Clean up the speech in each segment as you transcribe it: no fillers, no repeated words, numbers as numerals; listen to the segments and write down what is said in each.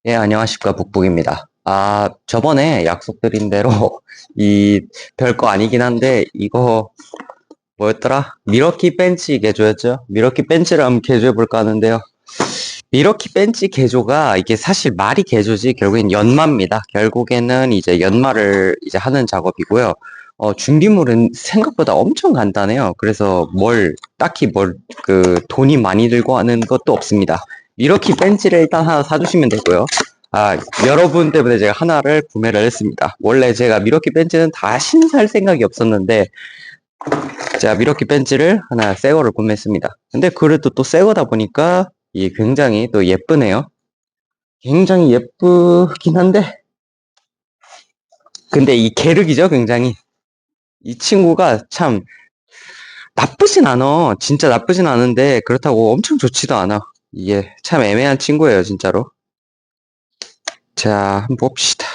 예, 안녕하십니까, 북북입니다. 저번에 약속드린 대로, 이, 별거 아니긴 한데, 이거, 뭐였더라? 미러키 벤치 개조였죠? 미러키 벤치를 한번 개조해볼까 하는데요. 미러키 벤치 개조가, 이게 사실 말이 개조지, 결국엔 연마입니다. 결국에는 이제 연마를 이제 하는 작업이고요. 준비물은 생각보다 엄청 간단해요. 그래서 딱히 돈이 많이 들고 하는 것도 없습니다. 미러키 벤치를 일단 하나 사주시면 되고요. 여러분 때문에 제가 하나를 구매를 했습니다. 원래 제가 미러키 벤치는 다신 살 생각이 없었는데, 제가 미러키 벤치를 하나 새 거를 구매했습니다. 근데 그래도 또 새 거다 보니까, 이 굉장히 또 예쁘네요. 굉장히 예쁘긴 한데, 근데 이 계륵이죠, 굉장히. 이 친구가 참 나쁘진 않아. 진짜 나쁘진 않은데, 그렇다고 엄청 좋지도 않아. 이게 참 애매한 친구예요, 진짜로. 자, 한번 봅시다.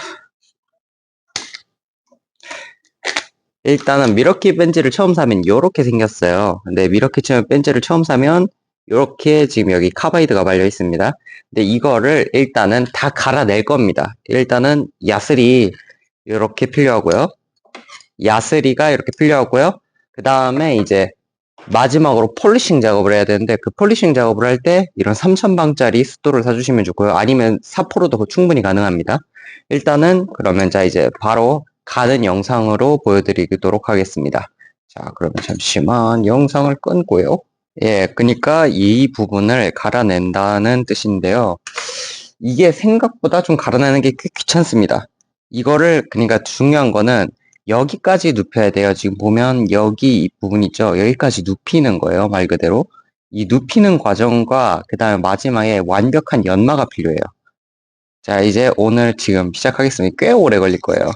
일단은 미러키 벤치를 처음 사면 이렇게 생겼어요. 근데 미러키 벤치를 처음 사면 이렇게 지금 여기 카바이드가 발려 있습니다. 근데 이거를 일단은 다 갈아낼 겁니다. 일단은 야스리 이렇게 필요하고요. 야스리가 이렇게 필요하고요. 그 다음에 이제 마지막으로 폴리싱 작업을 해야 되는데 그 폴리싱 작업을 할 때 이런 3000방짜리 숫도를 사주시면 좋고요. 아니면 사포로도 충분히 가능합니다. 일단은 그러면 자 이제 바로 가는 영상으로 보여드리도록 하겠습니다. 자 그러면 잠시만 영상을 끊고요. 예, 그러니까 이 부분을 갈아낸다는 뜻인데요. 이게 생각보다 좀 갈아내는 게 꽤 귀찮습니다. 이거를 그러니까 중요한 거는 여기까지 눕혀야 돼요. 지금 보면 여기 이 부분 있죠? 여기까지 눕히는 거예요. 말 그대로. 이 눕히는 과정과 그 다음에 마지막에 완벽한 연마가 필요해요. 자, 이제 오늘 지금 시작하겠습니다. 꽤 오래 걸릴 거예요.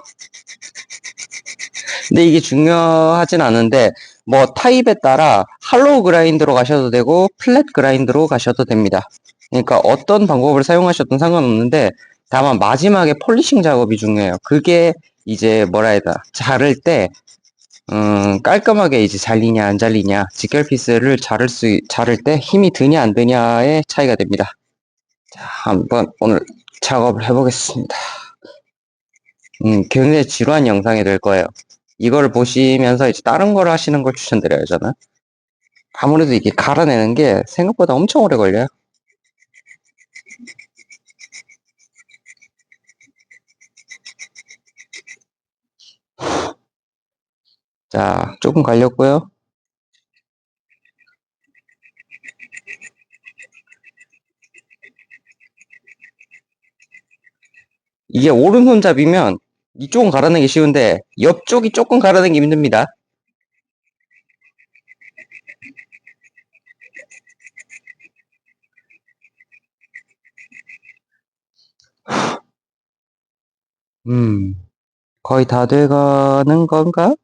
근데 이게 중요하진 않은데 뭐 타입에 따라 할로우 그라인드로 가셔도 되고 플랫 그라인드로 가셔도 됩니다. 그러니까 어떤 방법을 사용하셔도 상관없는데 다만 마지막에 폴리싱 작업이 중요해요. 그게 이제 뭐라 해야 되나 자를 때 깔끔하게 이제 잘리냐 안 잘리냐 직결 피스를 자를 때 힘이 드냐 안 드냐의 차이가 됩니다. 자, 한번 오늘 작업을 해보겠습니다. 굉장히 지루한 영상이 될 거예요. 이거를 보시면서 이제 다른 걸 하시는 걸 추천드려요, 저는. 아무래도 이게 갈아내는 게 생각보다 엄청 오래 걸려요. 자, 조금 갈렸고요. 이게 오른손잡이면 이쪽은 갈아내기 쉬운데 옆쪽이 조금 갈아내기 힘듭니다. 음, 거의 다 돼가는 건가?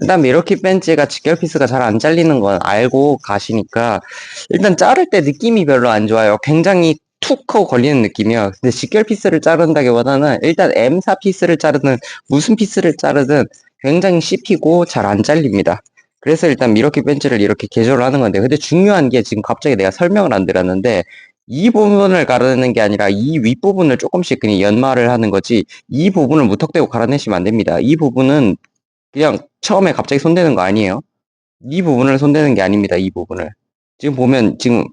일단 미러키 벤치가 직결 피스가 잘 안 잘리는 건 알고 가시니까 일단 자를 때 느낌이 별로 안 좋아요. 굉장히 툭 하고 걸리는 느낌이요. 근데 직결 피스를 자른다기보다는 일단 M사 피스를 자르든 무슨 피스를 자르든 굉장히 씹히고 잘 안 잘립니다. 그래서 일단 미러키 벤치를 이렇게 개조를 하는 건데 근데 중요한 게 지금 갑자기 내가 설명을 안 드렸는데 이 부분을 갈아내는 게 아니라 이 윗부분을 조금씩 그냥 연마를 하는 거지 이 부분을 무턱대고 갈아내시면 안 됩니다. 이 부분은 그냥 처음에 갑자기 손대는 거 아니에요. 이 부분을 손대는 게 아닙니다. 이 부분을. 지금 보면 지금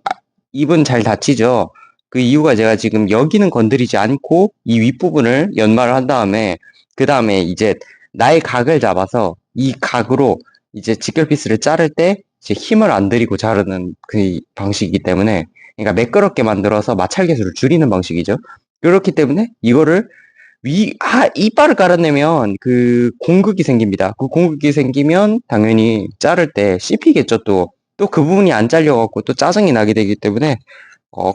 입은 잘 닫히죠. 그 이유가 제가 지금 여기는 건드리지 않고 이 윗부분을 연마를 한 다음에 그 다음에 이제 나의 각을 잡아서 이 각으로 이제 직결 피스를 자를 때 이제 힘을 안 들이고 자르는 그 방식이기 때문에 그러니까 매끄럽게 만들어서 마찰 계수를 줄이는 방식이죠. 그렇기 때문에 이거를 이빨을 깔아내면 그 공극이 생깁니다. 그 공극이 생기면 당연히 자를 때 씹히겠죠, 또. 또 그 부분이 안 잘려갖고 또 짜증이 나게 되기 때문에,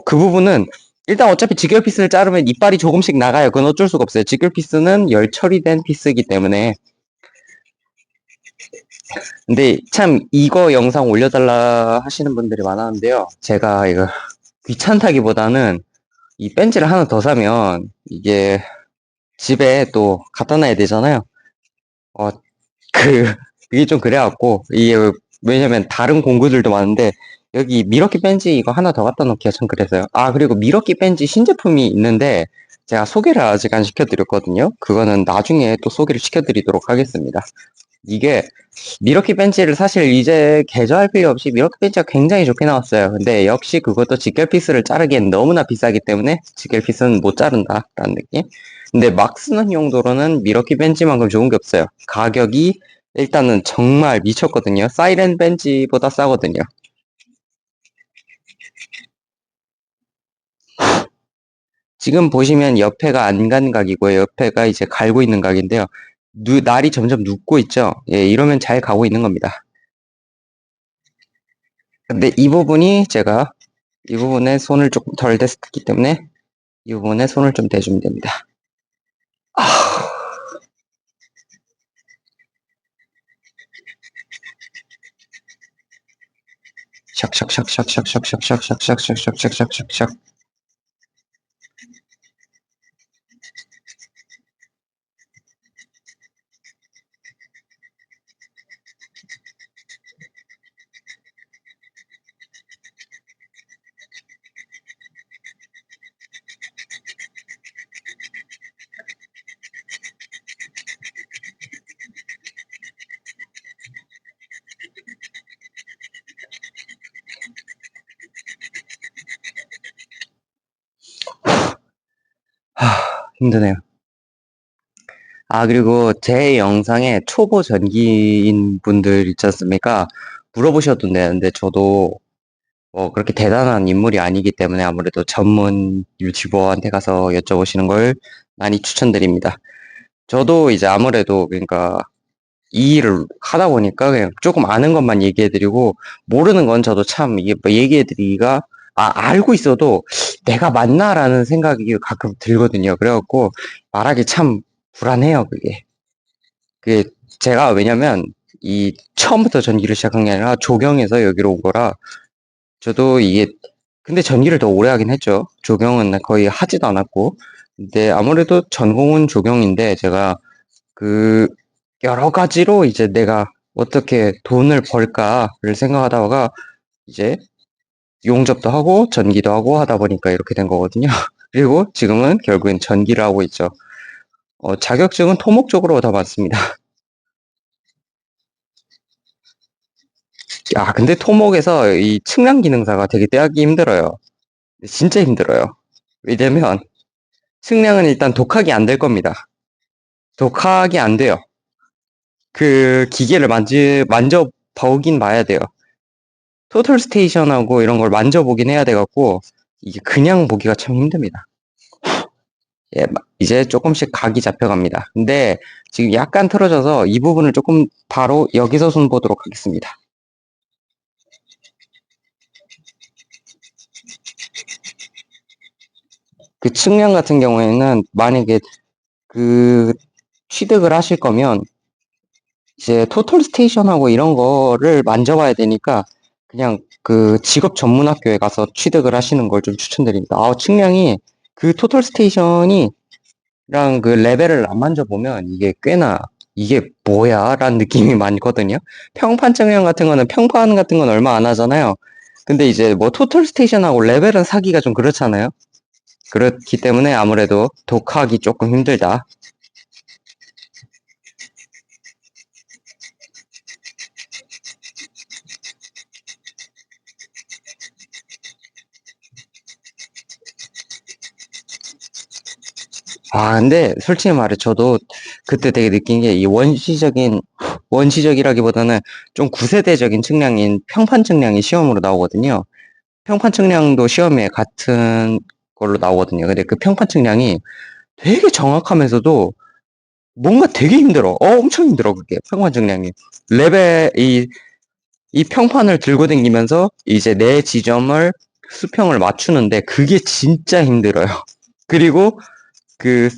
그 부분은 일단 어차피 직결 피스를 자르면 이빨이 조금씩 나가요. 그건 어쩔 수가 없어요. 직결 피스는 열 처리된 피스이기 때문에. 근데 참 이거 영상 올려달라 하시는 분들이 많았는데요. 제가 이거 귀찮다기보다는 이 벤치를 하나 더 사면 이게 집에 또 갖다 놔야 되잖아요. 어, 그, 이게 좀 그래갖고, 이게, 왜냐면 다른 공구들도 많은데, 여기 미러키 벤지 이거 하나 더 갖다 놓기가 참 그래서요. 아, 그리고 미러키 벤지 신제품이 있는데, 제가 소개를 아직 안 시켜드렸거든요. 그거는 나중에 또 소개를 시켜드리도록 하겠습니다. 이게, 미러키 벤치를 사실 이제 개조할 필요 없이 미러키 벤치가 굉장히 좋게 나왔어요. 근데 역시 그것도 직결 피스를 자르기엔 너무나 비싸기 때문에 직결 피스는 못 자른다라는 느낌? 근데 막 쓰는 용도로는 미러키 벤치만큼 좋은 게 없어요. 가격이 일단은 정말 미쳤거든요. 사이렌 벤치보다 싸거든요. 지금 보시면 옆에가 안 간 각이고요. 옆에가 이제 갈고 있는 각인데요. 날이 점점 눕고 있죠. 예, 이러면 잘 가고 있는 겁니다. 근데 이 부분에 손을 조금 덜 댔기 때문에 이 부분에 손을 좀 대주면 됩니다. 아, 샥샥샥샥샥샥샥샥샥샥샥샥샥샥샥. 힘드네요. 아, 그리고 제 영상에 초보 전기인 분들 있지 않습니까? 물어보셔도 되는데 저도 뭐 그렇게 대단한 인물이 아니기 때문에 아무래도 전문 유튜버한테 가서 여쭤보시는 걸 많이 추천드립니다. 저도 이제 아무래도 그러니까 이 일을 하다 보니까 그냥 조금 아는 것만 얘기해드리고 모르는 건 저도 참 이게 뭐 얘기해드리기가 알고 있어도 내가 맞나라는 생각이 가끔 들거든요. 그래갖고 말하기 참 불안해요. 그게 제가 왜냐면 이 처음부터 전기를 시작한 게 아니라 조경에서 여기로 온 거라 저도 이게 근데 전기를 더 오래 하긴 했죠. 조경은 거의 하지도 않았고 근데 아무래도 전공은 조경인데 제가 그 여러 가지로 이제 내가 어떻게 돈을 벌까를 생각하다가 이제 용접도 하고 전기도 하고 하다 보니까 이렇게 된 거거든요. 그리고 지금은 결국엔 전기를 하고 있죠. 자격증은 토목 쪽으로 얻어봤습니다. 야, 근데 토목에서 이 측량 기능사가 되게 떼하기 힘들어요. 진짜 힘들어요. 왜냐면 측량은 일단 독학이 안 될 겁니다. 독학이 안 돼요. 그 기계를 만져보긴 봐야 돼요. 토털 스테이션하고 이런 걸 만져보긴 해야 돼갖고 이게 그냥 보기가 참 힘듭니다. 예, 이제 조금씩 각이 잡혀갑니다. 근데 지금 약간 틀어져서 이 부분을 조금 바로 여기서 손 보도록 하겠습니다. 그 측량 같은 경우에는 만약에 그 취득을 하실 거면 이제 토털 스테이션하고 이런 거를 만져봐야 되니까 그냥 그 직업 전문 학교에 가서 취득을 하시는 걸 좀 추천드립니다. 측량이 그 토털 스테이션이 랑 그 레벨을 안 만져보면 이게 꽤나 이게 뭐야? 라는 느낌이 많거든요. 평판 측량 같은 거는 평판 같은 건 얼마 안 하잖아요. 근데 이제 뭐 토털 스테이션하고 레벨은 사기가 좀 그렇잖아요. 그렇기 때문에 아무래도 독학이 조금 힘들다. 근데 솔직히 말해 저도 그때 되게 느낀 게 이 원시적이라기보다는 좀 구세대적인 측량인 평판 측량이 시험으로 나오거든요. 평판 측량도 시험에 같은 걸로 나오거든요. 근데 그 평판 측량이 되게 정확하면서도 뭔가 되게 힘들어. 엄청 힘들어, 그게. 평판 측량이. 레벨, 이 평판을 들고 다니면서 이제 내 지점을 수평을 맞추는데 그게 진짜 힘들어요. 그리고 그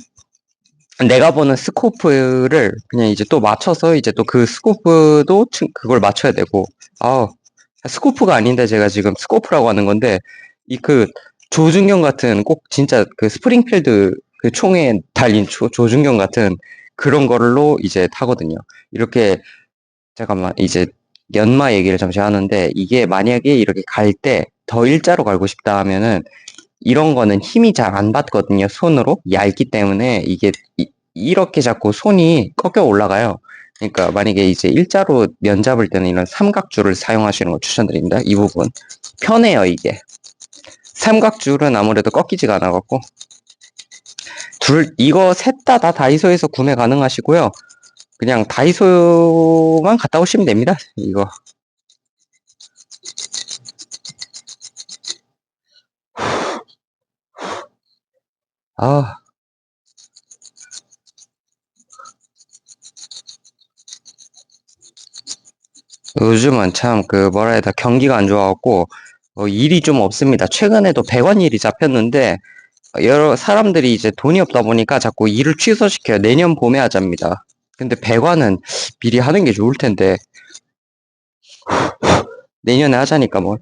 내가 보는 스코프를 그냥 이제 또 맞춰서 이제 또 그 스코프도 그걸 맞춰야 되고 아 스코프가 아닌데 제가 지금 스코프라고 하는 건데 이 그 조준경 같은 꼭 진짜 그 스프링필드 그 총에 달린 조준경 같은 그런 걸로 이제 타거든요. 이렇게, 잠깐만, 이제 연마 얘기를 잠시 하는데, 이게 만약에 이렇게 갈 때 더 일자로 갈고 싶다 하면은, 이런 거는 힘이 잘 안 받거든요. 손으로. 얇기 때문에 이게 이렇게 잡고 손이 꺾여 올라가요. 그러니까 만약에 이제 일자로 면 잡을 때는 이런 삼각줄을 사용하시는 거 추천드립니다. 이 부분. 편해요, 이게. 삼각줄은 아무래도 꺾이지가 않아갖고. 이거 셋 다 다이소에서 구매 가능하시고요. 그냥 다이소만 갔다 오시면 됩니다. 이거. 아, 요즘은 참 뭐라 해야 돼, 경기가 안 좋아갖고 일이 좀 없습니다. 최근에도 100원 일이 잡혔는데 여러 사람들이 이제 돈이 없다 보니까 자꾸 일을 취소시켜요. 내년 봄에 하자입니다. 근데 100원은 미리 하는 게 좋을 텐데 내년에 하자니까 뭐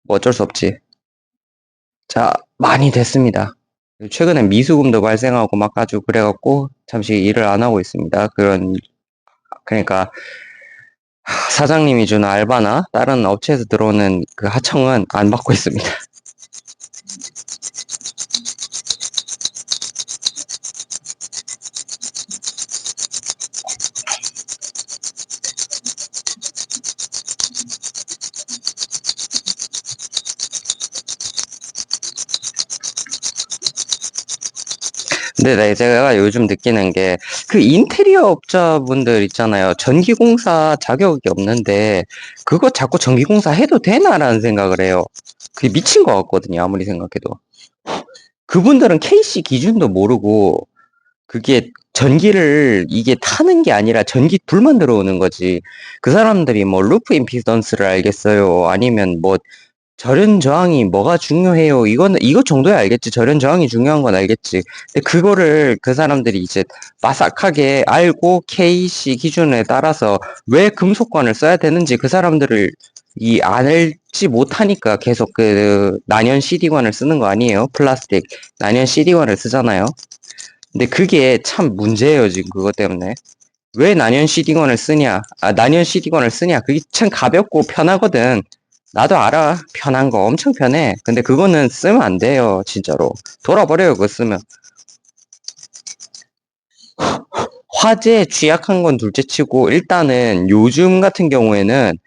어쩔 수 없지. 자, 많이 됐습니다. 최근에 미수금도 발생하고 막 아주 그래갖고 잠시 일을 안 하고 있습니다. 그러니까 사장님이 주는 알바나 다른 업체에서 들어오는 그 하청은 안 받고 있습니다. 근데 제가 요즘 느끼는 게, 그 인테리어 업자분들 있잖아요. 전기공사 자격이 없는데, 그거 자꾸 전기공사 해도 되나라는 생각을 해요. 그게 미친 것 같거든요. 아무리 생각해도. 그분들은 KC 기준도 모르고, 그게 전기를 이게 타는 게 아니라 전기 불만 들어오는 거지. 그 사람들이 뭐 루프 임피던스를 알겠어요? 아니면 뭐 절연 저항이 뭐가 중요해요? 이거 정도야 알겠지. 절연 저항이 중요한 건 알겠지. 근데 그거를 그 사람들이 이제 빠삭하게 알고 KC 기준에 따라서 왜 금속관을 써야 되는지 그 사람들을 알지 못하니까 계속 난연 CD관을 쓰는 거 아니에요? 플라스틱 난연 CD관을 쓰잖아요. 근데 그게 참 문제예요, 지금 그것 때문에. 왜 난연 CD건을 쓰냐? 난연 CD건을 쓰냐? 그게 참 가볍고 편하거든. 나도 알아. 편한 거 엄청 편해. 근데 그거는 쓰면 안 돼요, 진짜로. 돌아버려요, 그거 쓰면. 화재에 취약한 건 둘째 치고, 일단은 요즘 같은 경우에는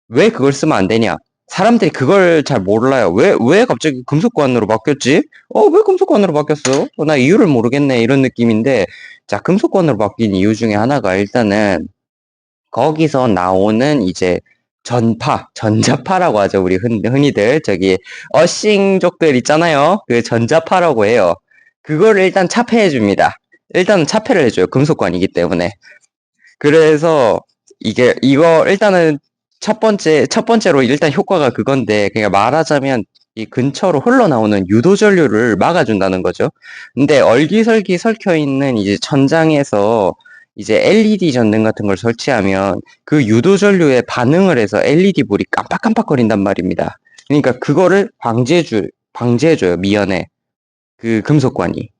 왜 그걸 쓰면 안 되냐? 사람들이 그걸 잘 몰라요. 왜 갑자기 금속관으로 바뀌었지? 왜 금속관으로 바뀌었어? 나 이유를 모르겠네. 이런 느낌인데, 자, 금속관으로 바뀐 이유 중에 하나가 일단은 거기서 나오는 이제 전자파라고 하죠. 우리 흔히들 저기 어싱족들 있잖아요. 그 전자파라고 해요. 그거를 일단 차폐해 줍니다. 일단은 차폐를 해줘요. 금속관이기 때문에. 그래서 이거 일단은 첫 번째로 일단 효과가 그건데, 그냥 말하자면 이 근처로 흘러나오는 유도 전류를 막아준다는 거죠. 근데 얼기설기 설켜 있는 이제 천장에서 이제 LED 전등 같은 걸 설치하면 그 유도 전류에 반응을 해서 LED 불이 깜빡깜빡거린단 말입니다. 그러니까 그거를 방지해줘요, 미연에. 그 금속관이.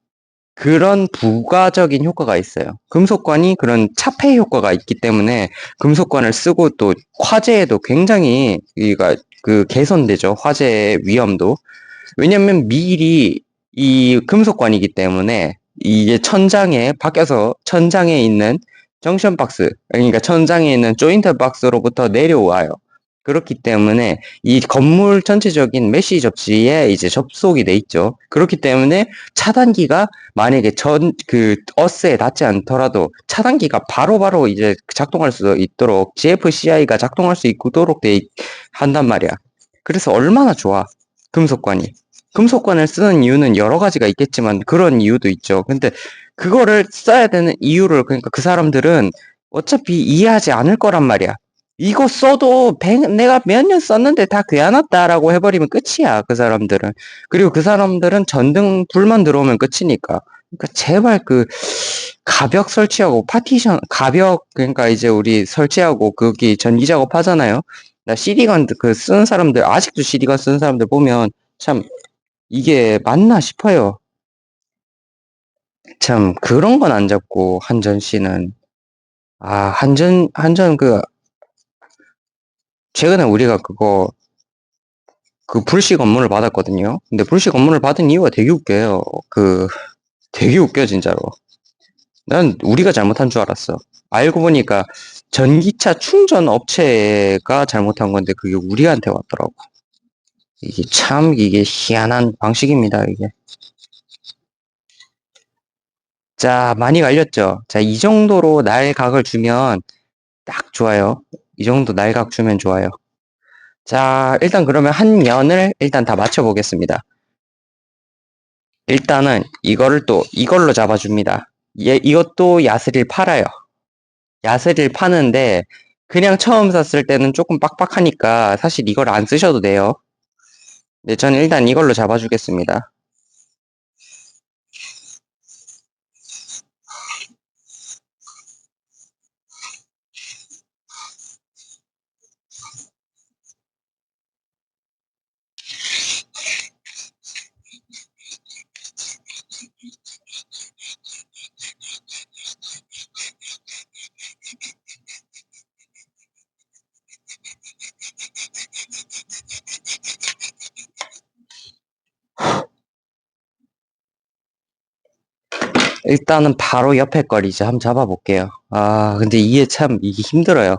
그런 부가적인 효과가 있어요. 금속관이 그런 차폐 효과가 있기 때문에 금속관을 쓰고 또 화재에도 굉장히 개선되죠. 화재의 위험도. 왜냐면 미리 이 금속관이기 때문에 이게 천장에 있는 정션 박스, 그러니까 천장에 있는 조인트 박스로부터 내려와요. 그렇기 때문에 이 건물 전체적인 메시 접지에 이제 접속이 돼 있죠. 그렇기 때문에 차단기가 만약에 어스에 닿지 않더라도 차단기가 바로바로 이제 작동할 수 있도록 GFCI가 작동할 수 있도록 한단 말이야. 그래서 얼마나 좋아, 금속관이. 금속관을 쓰는 이유는 여러 가지가 있겠지만 그런 이유도 있죠. 근데 그거를 써야 되는 이유를, 그러니까 그 사람들은 어차피 이해하지 않을 거란 말이야. 이거 써도 내가 몇 년 썼는데 다 귀찮았다라고 해버리면 끝이야, 그 사람들은. 그리고 그 사람들은 전등 불만 들어오면 끝이니까. 그러니까 제발 가벽 설치하고 그러니까 이제 우리 설치하고 거기 전기 작업 하잖아요. 나 CD건 쓰는 사람들, 아직도 CD건 쓰는 사람들 보면 참 이게 맞나 싶어요. 참, 그런 건 안 잡고, 한전 씨는. 아, 한전 최근에 우리가 불식 업무를 받았거든요. 근데 불식 업무를 받은 이유가 되게 웃겨요. 되게 웃겨, 진짜로. 난 우리가 잘못한 줄 알았어. 알고 보니까 전기차 충전 업체가 잘못한 건데 그게 우리한테 왔더라고. 이게 희한한 방식입니다, 이게. 자, 많이 갈렸죠? 자, 이 정도로 날각을 주면 딱 좋아요. 이 정도 날각 주면 좋아요. 자, 일단 그러면 한 면을 일단 다 맞춰보겠습니다. 일단은 이걸로 잡아줍니다. 이것도 야스리를 팔아요. 야스리를 파는데 그냥 처음 샀을 때는 조금 빡빡하니까 사실 이걸 안 쓰셔도 돼요. 네, 저는 일단 이걸로 잡아주겠습니다. 일단은 바로 옆에 걸 이제 한번 잡아볼게요. 아, 근데 이게 힘들어요.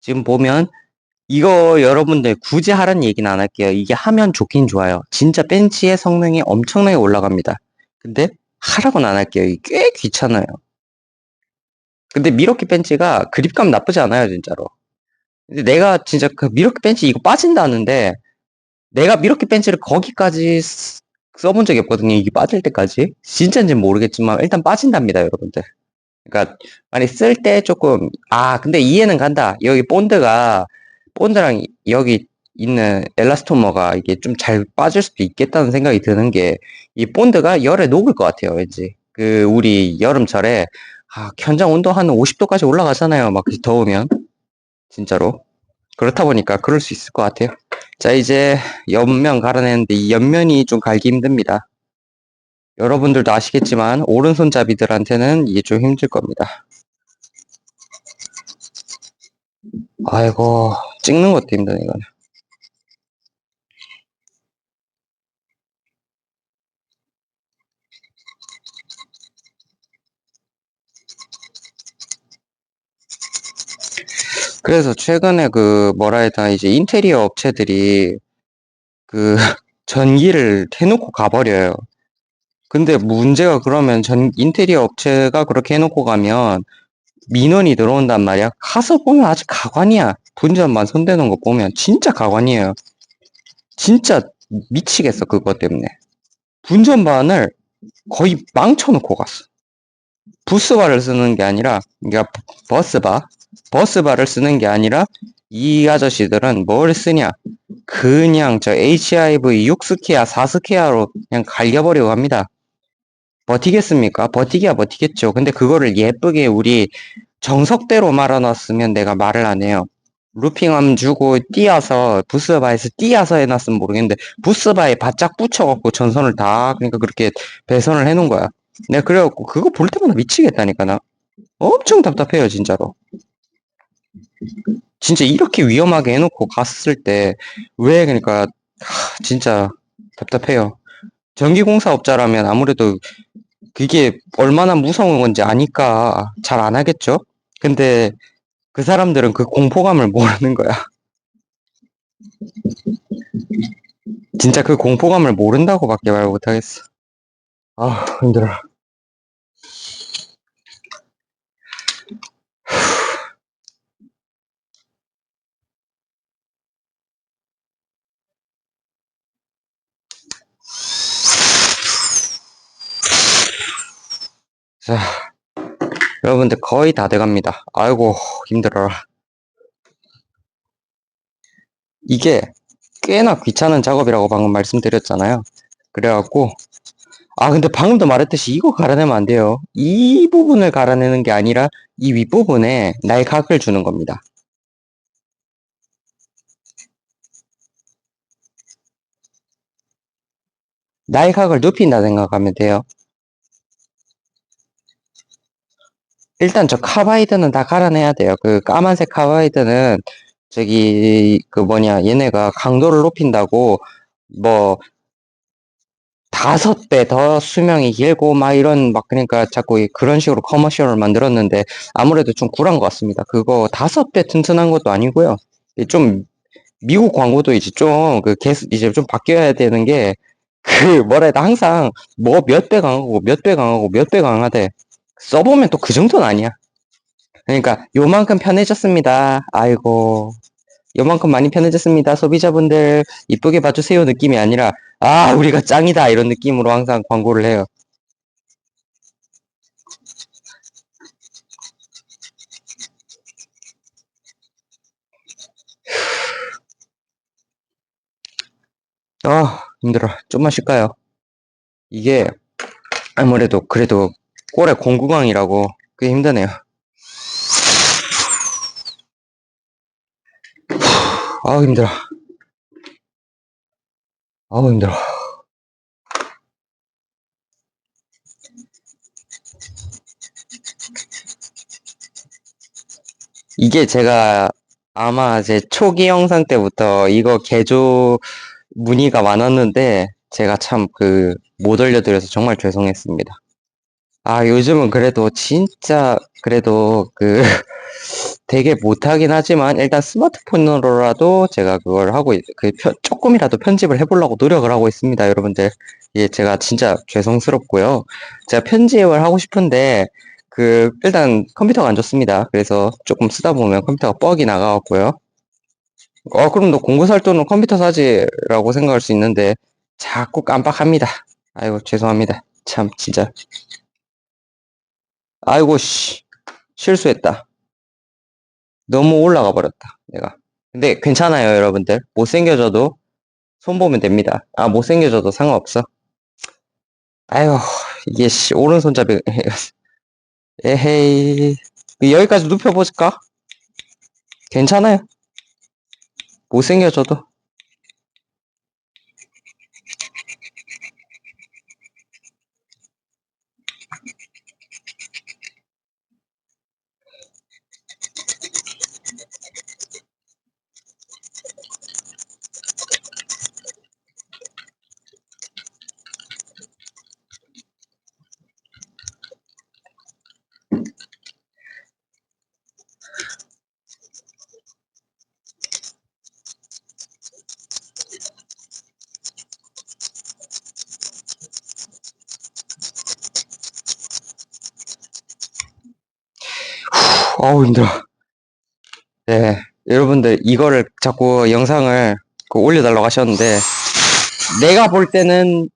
지금 보면 이거 여러분들 굳이 하라는 얘기는 안 할게요. 이게 하면 좋긴 좋아요. 진짜 벤치의 성능이 엄청나게 올라갑니다. 근데 하라고는 안 할게요. 이게 꽤 귀찮아요. 근데 미러키 벤치가 그립감 나쁘지 않아요, 진짜로. 근데 내가 진짜 그 미러키 벤치 이거 빠진다는데 내가 미러키 벤치를 거기까지 써본 적이 없거든요. 이게 빠질 때까지. 진짜인지는 모르겠지만 일단 빠진답니다, 여러분들. 그러니까 아니 쓸 때 조금 근데 이해는 간다. 여기 본드랑 여기 있는 엘라스토머가 이게 좀 잘 빠질 수도 있겠다는 생각이 드는 게 이 본드가 열에 녹을 것 같아요. 왠지 우리 여름철에 현장 온도 한 50도까지 올라가잖아요. 막 더우면 진짜로 그렇다 보니까 그럴 수 있을 것 같아요. 자, 이제 옆면 갈아내는데 이 옆면이 좀 갈기 힘듭니다. 여러분들도 아시겠지만 오른손잡이들한테는 이게 좀 힘들 겁니다. 아이고, 찍는 것도 힘드네, 이거는. 그래서 최근에 뭐라 해야 되나, 이제 인테리어 업체들이 그, 전기를 해놓고 가버려요. 근데 문제가 그러면 인테리어 업체가 그렇게 해놓고 가면 민원이 들어온단 말이야. 가서 보면 아직 가관이야. 분전만 손대는 거 보면 진짜 가관이에요. 진짜 미치겠어, 그것 때문에. 분전반을 거의 망쳐놓고 갔어. 부스바를 쓰는 게 아니라, 그러니까 버스바, 버스바를 쓰는 게 아니라, 이 아저씨들은 뭘 쓰냐? 그냥 저 HIV 6스퀘어, 4스퀘어로 그냥 갈겨버리고 갑니다. 버티겠습니까? 버티기야 버티겠죠. 근데 그거를 예쁘게 우리 정석대로 말아놨으면 내가 말을 안 해요. 루핑함 주고 띄어서 부스바에서 띄어서 해놨으면 모르겠는데 부스바에 바짝 붙여갖고 전선을 다 그러니까 그렇게 배선을 해놓은 거야. 내가 그래갖고 그거 볼 때마다 미치겠다니까 나. 엄청 답답해요 진짜로. 진짜 이렇게 위험하게 해놓고 갔을 때 왜 그러니까 진짜 답답해요. 전기공사업자라면 아무래도 그게 얼마나 무서운 건지 아니까 잘 안 하겠죠? 근데 그 사람들은 그 공포감을 모르는 거야. 진짜 그 공포감을 모른다고밖에 말 못하겠어. 힘들어. 자, 여러분들 거의 다 돼갑니다. 아이고, 힘들어라. 이게 꽤나 귀찮은 작업이라고 방금 말씀드렸잖아요. 그래갖고, 근데 방금도 말했듯이 이거 갈아내면 안 돼요. 이 부분을 갈아내는 게 아니라 이 윗부분에 날각을 주는 겁니다. 날각을 눕힌다 생각하면 돼요. 일단 저 카바이드는 다 갈아내야 돼요. 그 까만색 카바이드는 저기 그 뭐냐 얘네가 강도를 높인다고 뭐 5배 더 수명이 길고 막 이런 막 그러니까 자꾸 그런 식으로 커머셜을 만들었는데 아무래도 좀 굴한 것 같습니다. 그거 5배 튼튼한 것도 아니고요. 좀 미국 광고도 이제 좀 그 이제 좀 바뀌어야 되는 게 그 뭐라 해야 돼 항상 뭐 몇 배 강하고 몇 배 강하고 몇 배 강하대. 써보면 또 그 정도는 아니야. 그러니까 요만큼 편해졌습니다. 아이고 요만큼 많이 편해졌습니다. 소비자분들 이쁘게 봐주세요 느낌이 아니라 아 우리가 짱이다 이런 느낌으로 항상 광고를 해요. 아 힘들어. 좀만 쉴까요? 이게 아무래도 그래도 꼴에 공구강이라고 꽤 힘드네요. 아우 힘들어. 아우 힘들어. 이게 제가 아마 제 초기 영상 때부터 이거 개조 문의가 많았는데 제가 참 못 올려드려서 정말 죄송했습니다. 아 요즘은 그래도 진짜 그래도 되게 못하긴 하지만 일단 스마트폰으로라도 제가 그걸 하고 조금이라도 편집을 해보려고 노력을 하고 있습니다, 여러분들. 예, 제가 진짜 죄송스럽고요. 제가 편집을 하고 싶은데 일단 컴퓨터가 안 좋습니다. 그래서 조금 쓰다 보면 컴퓨터가 뻑이 나가갖고요. 그럼 너 공부 살 돈은 컴퓨터 사지라고 생각할 수 있는데 자꾸 깜빡합니다. 아이고 죄송합니다. 참 진짜. 아이고 씨 실수했다. 너무 올라가 버렸다, 내가. 근데 괜찮아요, 여러분들. 못생겨져도 손 보면 됩니다. 아, 못생겨져도 상관없어. 아유, 이게 씨, 오른손잡이. 에헤이. 여기까지 눕혀볼까? 괜찮아요. 못생겨져도. 어우, 힘들어. 네. 여러분들, 이거를 자꾸 영상을 올려달라고 하셨는데, 내가 볼 때는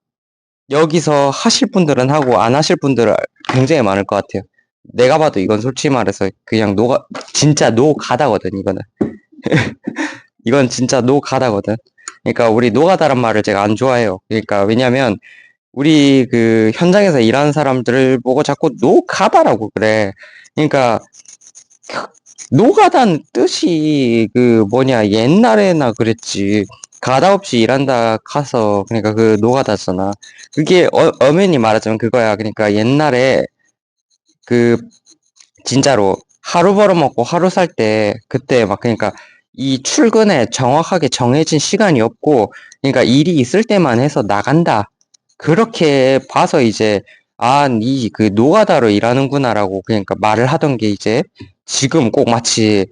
여기서 하실 분들은 하고 안 하실 분들은 굉장히 많을 것 같아요. 내가 봐도 이건 솔직히 말해서 그냥 진짜 노가다거든, 이거는. 이건 진짜 노가다거든. 그러니까 우리 노가다란 말을 제가 안 좋아해요. 그러니까 왜냐면 우리 현장에서 일하는 사람들을 보고 자꾸 노가다라고 그래. 그러니까 노가다는 뜻이 뭐냐 옛날에나 그랬지. 가다 없이 일한다 가서 그러니까 노가다잖아. 그게 엄연히 말하자면 그거야. 그러니까 옛날에 그 진짜로 하루 벌어먹고 하루 살 때 그때 막 그러니까 이 출근에 정확하게 정해진 시간이 없고 그러니까 일이 있을 때만 해서 나간다. 그렇게 봐서 이제 아, 니 노가다로 일하는구나라고 그러니까 말을 하던 게 이제 지금 꼭 마치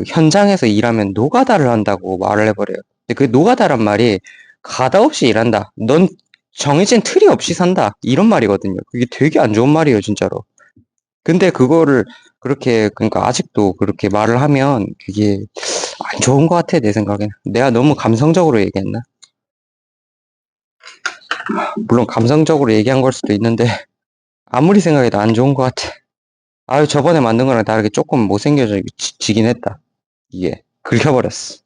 현장에서 일하면 노가다를 한다고 말을 해버려요. 근데 그 노가다란 말이 가다 없이 일한다. 넌 정해진 틀이 없이 산다. 이런 말이거든요. 그게 되게 안 좋은 말이에요, 진짜로. 근데 그거를 그렇게 그러니까 아직도 그렇게 말을 하면 그게 안 좋은 것 같아 내 생각엔. 내가 너무 감성적으로 얘기했나? 물론 감성적으로 얘기한 걸 수도 있는데 아무리 생각해도 안 좋은 것 같아. 아유 저번에 만든 거랑 다르게 조금 못생겨지긴 했다. 이게 긁혀버렸어.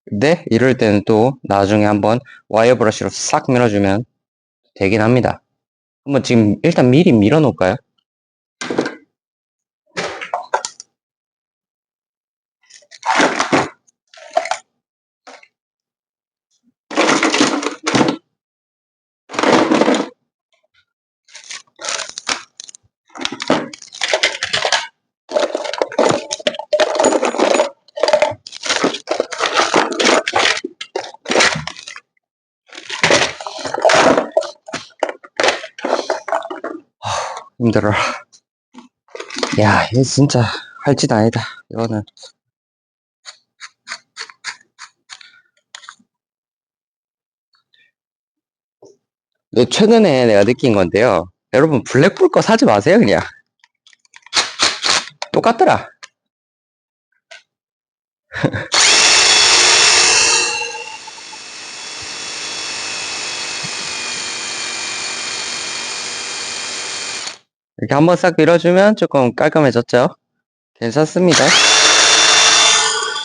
근데 이럴 때는 또 나중에 한번 와이어 브러쉬로 싹 밀어주면 되긴 합니다. 한번 지금 일단 미리 밀어놓을까요? 힘들어. 야, 얘 진짜 할 짓 아니다. 이거는. 근데 최근에 내가 느낀 건데요. 여러분, 블랙풀 거 사지 마세요, 그냥. 똑같더라. 이렇게 한번 싹 밀어주면 조금 깔끔해졌죠? 괜찮습니다.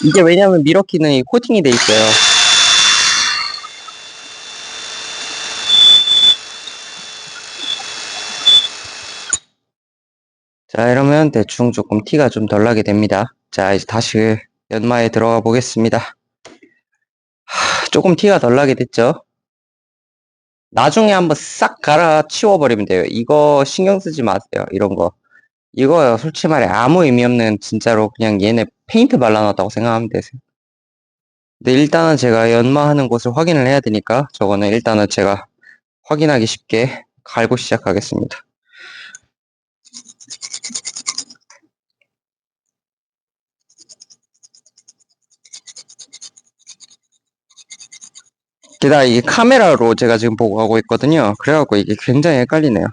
이게 왜냐면 미러키는 이 코팅이 돼 있어요. 자, 이러면 대충 조금 티가 좀 덜 나게 됩니다. 자, 이제 다시 연마에 들어가 보겠습니다. 조금 티가 덜 나게 됐죠? 나중에 한번 싹 갈아 치워버리면 돼요. 이거 신경 쓰지 마세요. 이런 거. 이거 솔직히 말해 아무 의미 없는 진짜로 그냥 얘네 페인트 발라놨다고 생각하면 되세요. 근데 일단은 제가 연마하는 곳을 확인을 해야 되니까 저거는 일단은 제가 확인하기 쉽게 갈고 시작하겠습니다. 게다가 이게 카메라로 제가 지금 보고 가고 있거든요. 그래갖고 이게 굉장히 헷갈리네요.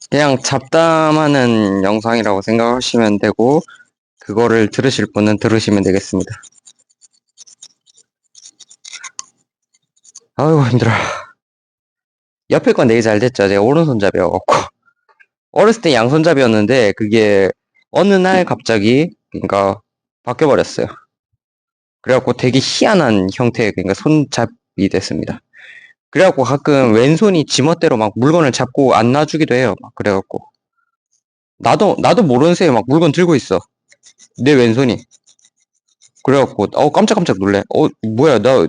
그냥 잡담하는 영상이라고 생각하시면 되고 그거를 들으실 분은 들으시면 되겠습니다. 아이고 힘들어. 옆에 건 되게 잘 됐죠. 제가 오른손잡이여갖고 어렸을 때 양손잡이였는데 그게 어느 날 갑자기 그러니까 바뀌어버렸어요. 그래갖고 되게 희한한 형태의 그러니까 손잡이 됐습니다. 그래갖고 가끔 왼손이 지멋대로 막 물건을 잡고 안 놔주기도 해요. 막 그래갖고 나도 모르는 새에 막 물건 들고 있어. 내 왼손이. 그래갖고 깜짝깜짝 놀래. 뭐야 나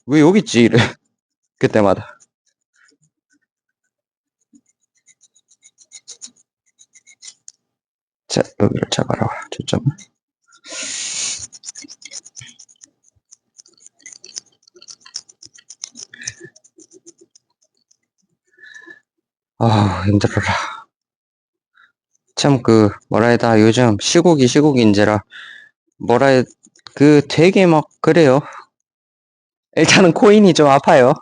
왜 여기 있지? 이래. 그때마다. 자 여기를 잡아라. 초점. 아 힘들어라. 참 뭐라 해야 요즘 시국인지라 뭐라 해 되게 막 그래요. 일단은 코인이 좀 아파요.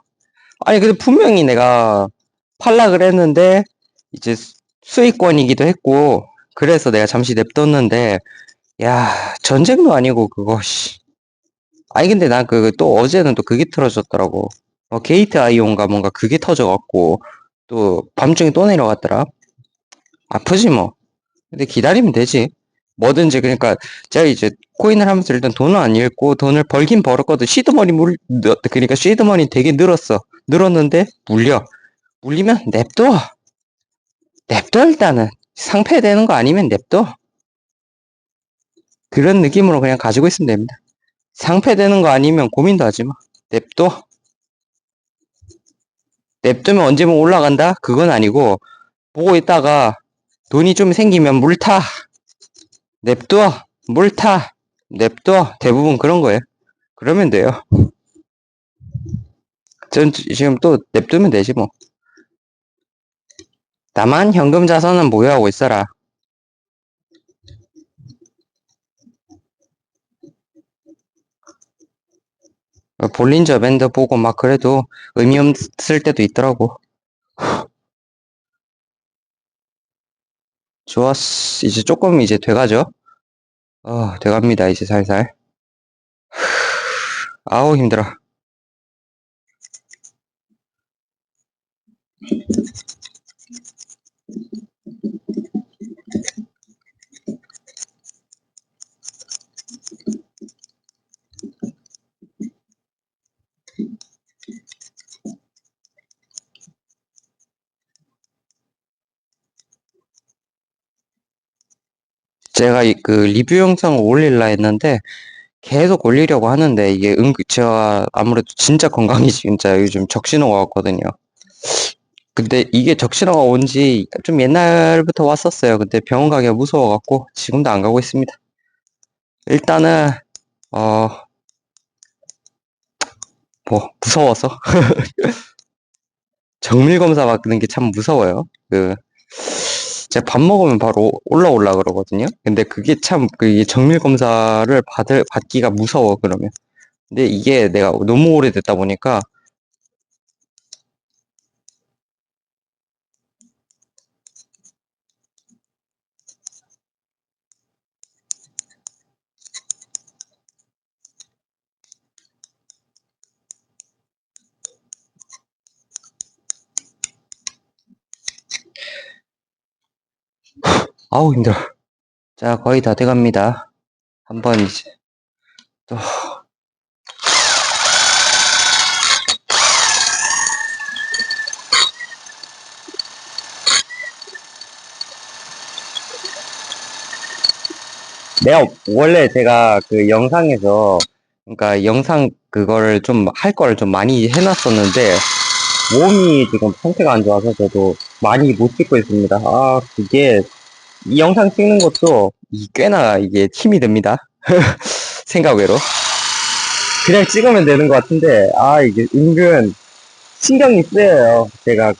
아니 근데 분명히 내가 팔라 그랬는데 이제 수익권이기도 했고 그래서 내가 잠시 냅뒀는데 야 전쟁도 아니고 그거 씨. 아니 근데 난 또 어제는 또 그게 틀어졌더라고. 게이트 아이온가 뭔가 그게 터져갖고 또 밤중에 또 내려갔더라. 아프지 뭐. 근데 기다리면 되지. 뭐든지 그러니까 제가 이제 코인을 하면서 일단 돈을 안 잃고 돈을 벌긴 벌었거든. 그러니까 시드머니 되게 늘었는데 물리면 냅둬 일단은 상패되는 거 아니면 냅둬. 그런 느낌으로 그냥 가지고 있으면 됩니다. 상패되는 거 아니면 고민도 하지 마. 냅둬. 냅두면 언제면 올라간다? 그건 아니고 보고 있다가 돈이 좀 생기면 물 타. 냅둬. 물 타. 냅둬. 대부분 그런 거예요. 그러면 돼요. 전 지금 또 냅두면 되지 뭐. 다만 현금 자산은 보유하고 있어라. 볼린저 밴드 보고 막 그래도 의미 없을 때도 있더라고. 좋았어. 이제 조금 이제 돼가죠? 돼갑니다. 이제 살살. 아우 힘들어. 제가 리뷰 영상을 올릴라 했는데 계속 올리려고 하는데 이게 제가 아무래도 진짜 건강이 진짜 요즘 적신호가 왔거든요. 근데 이게 적신호가 온 지 좀 옛날부터 왔었어요. 근데 병원 가기가 무서워갖고 지금도 안 가고 있습니다. 일단은 무서워서. 정밀 검사 받는 게 참 무서워요. 제가 밥 먹으면 바로 올라올라 그러거든요. 근데 그게 참, 이 정밀 검사를 받기가 무서워, 그러면. 근데 이게 내가 너무 오래됐다 보니까, 아우, 힘들어. 자, 거의 다 돼갑니다. 한번 이제, 또, 원래 제가 그 영상에서, 그러니까 영상 그거를 좀, 할 거를 좀 많이 해놨었는데, 몸이 지금 상태가 안 좋아서 저도 많이 못 찍고 있습니다. 이 영상 찍는 것도 꽤나 이게 힘이 듭니다. 생각 외로. 그냥 찍으면 되는 것 같은데, 이게 은근 신경이 쓰여요. 제가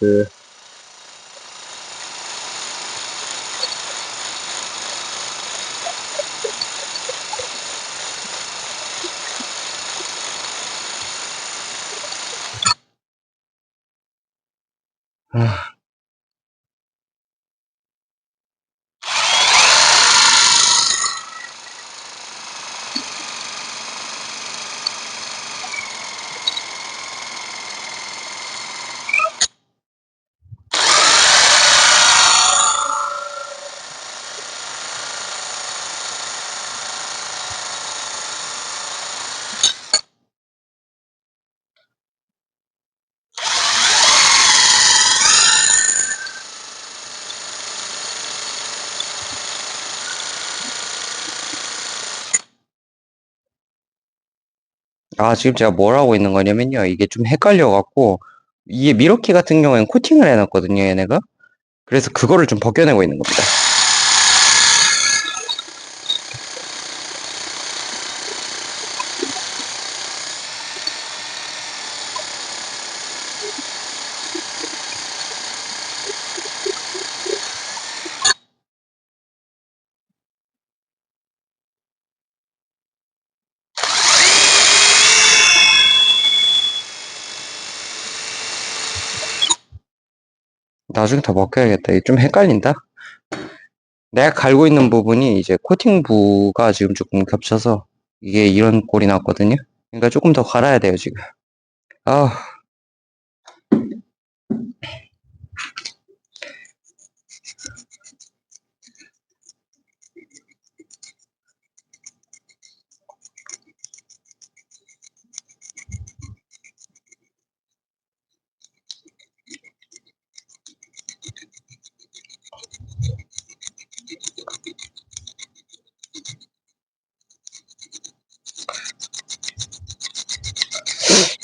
아, 지금 제가 뭘 하고 있는 거냐면요. 이게 좀 헷갈려갖고, 이게 미러키 같은 경우에는 코팅을 해놨거든요, 얘네가. 그래서 그거를 좀 벗겨내고 있는 겁니다. 나중에 더 벗겨야겠다. 이게 좀 헷갈린다. 내가 갈고 있는 부분이 이제 코팅부가 지금 조금 겹쳐서 이게 이런 꼴이 났거든요. 그러니까 조금 더 갈아야 돼요, 지금. 아,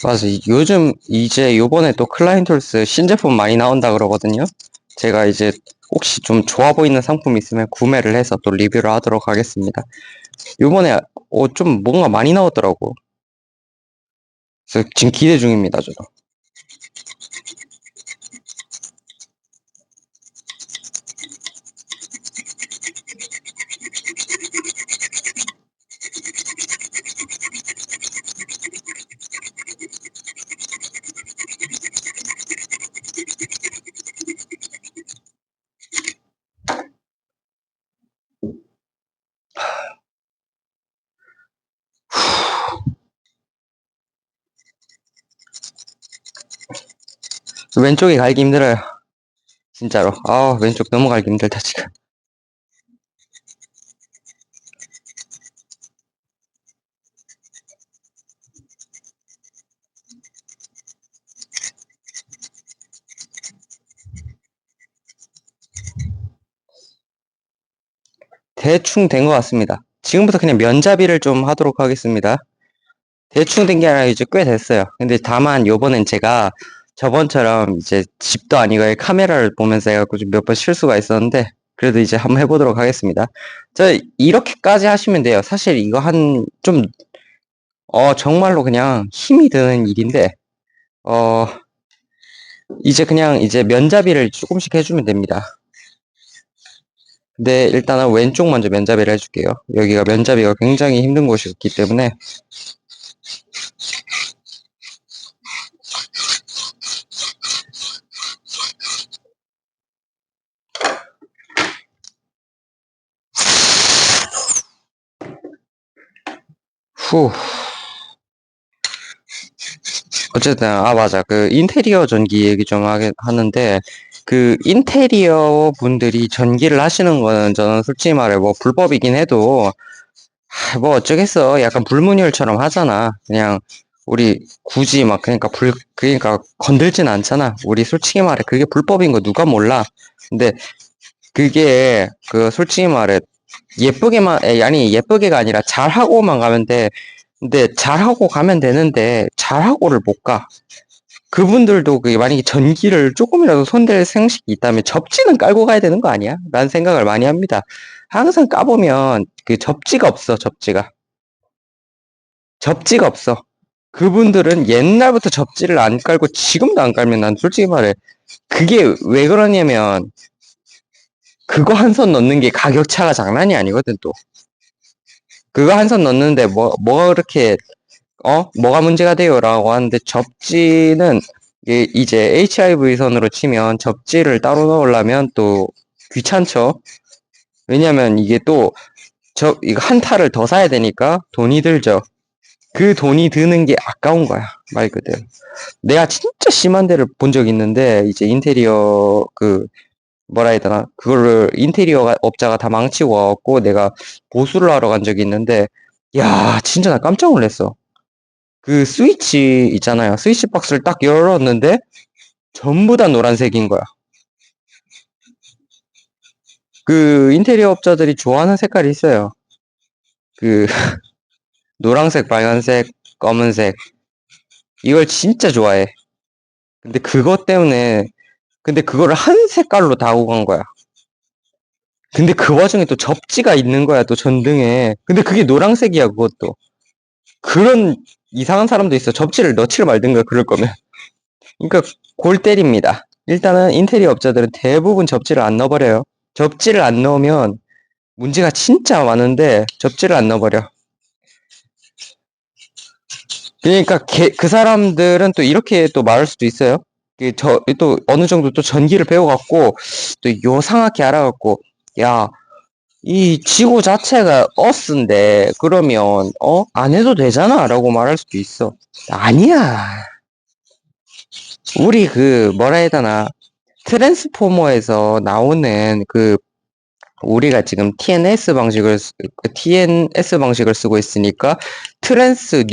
맞아. 요즘 이제 요번에 또 클라인 툴스 신제품 많이 나온다 그러거든요. 제가 이제 혹시 좀 좋아 보이는 상품 있으면 구매를 해서 또 리뷰를 하도록 하겠습니다. 요번에 좀 뭔가 많이 나오더라고. 그래서 지금 기대 중입니다, 저도. 왼쪽이 갈기 힘들어요. 진짜로. 왼쪽 너무 갈기 힘들다, 지금. 대충 된 것 같습니다. 지금부터 그냥 면잡이를 좀 하도록 하겠습니다. 대충 된 게 아니라 이제 꽤 됐어요. 근데 다만 요번엔 제가 저번처럼 이제 집도 아니고 카메라를 보면서 해갖고 좀 몇 번 실수가 있었는데 그래도 이제 한번 해보도록 하겠습니다. 이렇게까지 하시면 돼요. 사실 이거 정말로 그냥 힘이 드는 일인데, 어, 이제 그냥 이제 면잡이를 조금씩 해주면 됩니다. 근데 일단은 왼쪽 먼저 면잡이를 해줄게요. 여기가 면잡이가 굉장히 힘든 곳이었기 때문에, 후, 어쨌든, 맞아. 그 인테리어 전기 얘기 좀 하는데, 그 인테리어 분들이 전기를 하시는 거는 저는 솔직히 말해 뭐 불법이긴 해도, 뭐 어쩌겠어. 약간 불문율처럼 하잖아. 그냥 우리 굳이 막 그러니까 건들진 않잖아. 우리 솔직히 말해 그게 불법인 거 누가 몰라. 근데 그게 그 솔직히 말해 아니 예쁘게가 아니라 잘하고만 가면 돼. 근데 잘하고 가면 되는데 잘하고를 못 가. 그분들도 그 만약에 전기를 조금이라도 손댈 생식이 있다면 접지는 깔고 가야 되는 거 아니야? 라는 생각을 많이 합니다. 항상 까보면 그 접지가 없어, 접지가. 접지가 없어. 그분들은 옛날부터 접지를 안 깔고 지금도 안 깔면 난 솔직히 말해. 그게 왜 그러냐면 그거 한 선 넣는 게 가격 차가 장난이 아니거든 또. 그거 한 선 넣는데 뭐가 그렇게 뭐가 문제가 돼요라고 하는데 접지는 이제 HIV 선으로 치면 접지를 따로 넣으려면 또 귀찮죠. 왜냐면 이게 또 이거 한 탈을 더 사야 되니까 돈이 들죠. 그 돈이 드는 게 아까운 거야 말 그대로. 내가 진짜 심한 데를 본 적 있는데 이제 인테리어 뭐라 해야 되나 그거를 인테리어 업자가 다 망치고 와갖고 내가 보수를 하러 간 적이 있는데 야 진짜 나 깜짝 놀랐어. 그 스위치 있잖아요. 스위치 박스를 딱 열었는데 전부 다 노란색인 거야. 그 인테리어 업자들이 좋아하는 색깔이 있어요. 그 노란색, 빨간색, 검은색 이걸 진짜 좋아해. 근데 그것 때문에 근데 그거를 한 색깔로 다 하고 간 거야. 근데 그 와중에 또 접지가 있는 거야, 또 전등에. 근데 그게 노란색이야, 그것도. 그런 이상한 사람도 있어. 접지를 넣지를 말든가, 그럴 거면. 그러니까 골 때립니다. 일단은 인테리어 업자들은 대부분 접지를 안 넣어버려요. 접지를 안 넣으면 문제가 진짜 많은데 접지를 안 넣어버려. 그러니까 그 사람들은 또 이렇게 또 말할 수도 있어요. 또 어느 정도 또 전기를 배워갖고 또 요상하게 알아갖고 야 이 지구 자체가 어스인데 그러면 안 해도 되잖아라고 말할 수도 있어. 아니야. 우리 뭐라 해야 되나 트랜스포머에서 나오는 우리가 지금 TNS 방식을 쓰고 있으니까 트랜스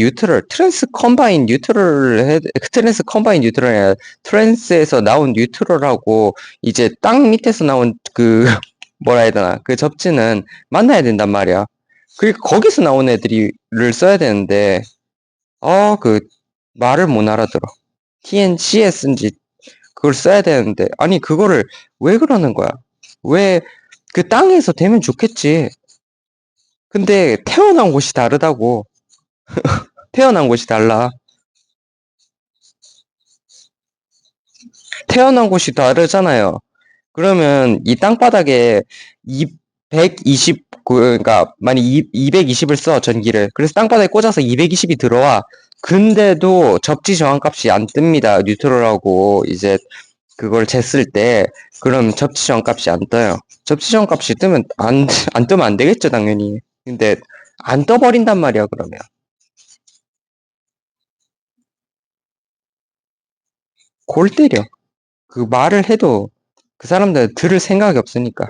컴바인 뉴트럴 아니라 트랜스에서 나온 뉴트럴하고 이제 땅 밑에서 나온 뭐라 해야 되나 그 접지는 만나야 된단 말이야. 그러니까 거기서 나온 애들을 써야 되는데 말을 못 알아들어. TNCS인지 그걸 써야 되는데 아니 그거를 왜 그러는 거야? 왜 그 땅에서 되면 좋겠지. 근데 태어난 곳이 다르다고. 태어난 곳이 달라. 태어난 곳이 다르잖아요. 그러면 이 땅바닥에 120 그러니까 만약 220을 써 전기를. 그래서 땅바닥에 꽂아서 220이 들어와. 근데도 접지 저항값이 안 뜹니다. 뉴트럴하고 이제 그걸 쟀을 때 그럼 접지 저항값이 안 떠요. 접지 저항값이 뜨면 안 뜨면 안 되겠죠, 당연히. 근데 안 떠버린단 말이야, 그러면. 골 때려. 그 말을 해도 그 사람들 들을 생각이 없으니까.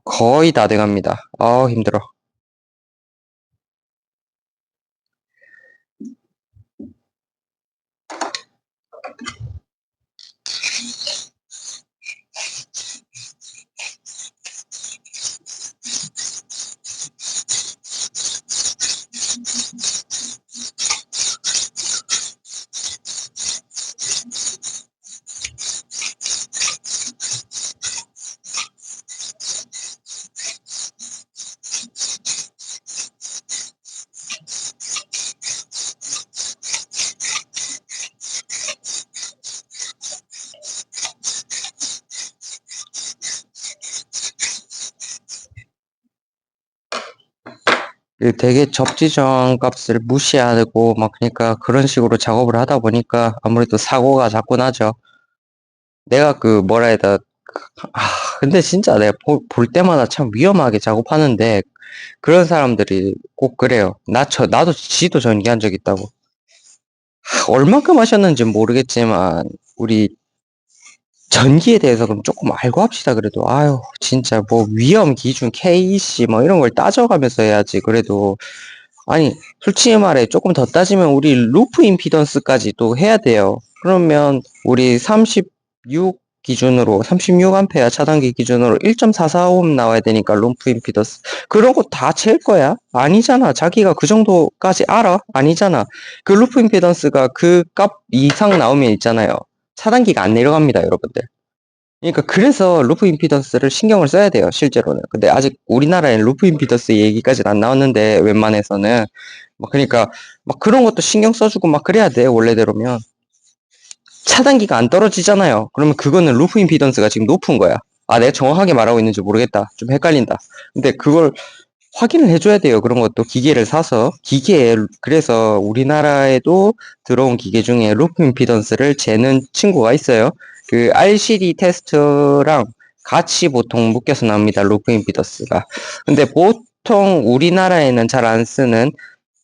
거의 다 돼갑니다. 힘들어. 되게 접지전 값을 무시하고 막 그러니까 그런 식으로 작업을 하다 보니까 아무래도 사고가 자꾸 나죠. 내가 그 뭐라 해야 돼. 아, 근데 진짜 내가 볼 때마다 참 위험하게 작업하는데 그런 사람들이 꼭 그래요. 나도 지도 전기한 적 있다고. 얼만큼 하셨는지 모르겠지만 우리 전기에 대해서 그럼 조금 알고 합시다. 그래도 아유 진짜 뭐 위험 기준 KC 뭐 이런 걸 따져가면서 해야지. 그래도 아니 솔직히 말해 조금 더 따지면 우리 루프 임피던스까지 또 해야 돼요. 그러면 우리 36 기준으로 36A 차단기 기준으로 1.445옴 나와야 되니까 루프 임피던스 그런 거 다 잴 거야? 아니잖아. 자기가 그 정도까지 알아? 아니잖아. 그 루프 임피던스가 그 값 이상 나오면 있잖아요. 차단기가 안 내려갑니다, 여러분들. 그러니까 그래서 루프 임피던스를 신경을 써야 돼요, 실제로는. 근데 아직 우리나라에는 루프 임피던스 얘기까지는 안 나왔는데 웬만해서는 막 그러니까 막 그런 것도 신경 써주고 막 그래야 돼, 원래대로면. 차단기가 안 떨어지잖아요. 그러면 그거는 루프 임피던스가 지금 높은 거야. 아, 내가 정확하게 말하고 있는지 모르겠다. 좀 헷갈린다. 근데 그걸 확인을 해줘야 돼요. 그런 것도 기계를 사서 기계에 그래서 우리나라에도 들어온 기계 중에 루프 임피던스를 재는 친구가 있어요. 그 RCD 테스트랑 같이 보통 묶여서 나옵니다. 루프 임피던스가. 근데 보통 우리나라에는 잘 안 쓰는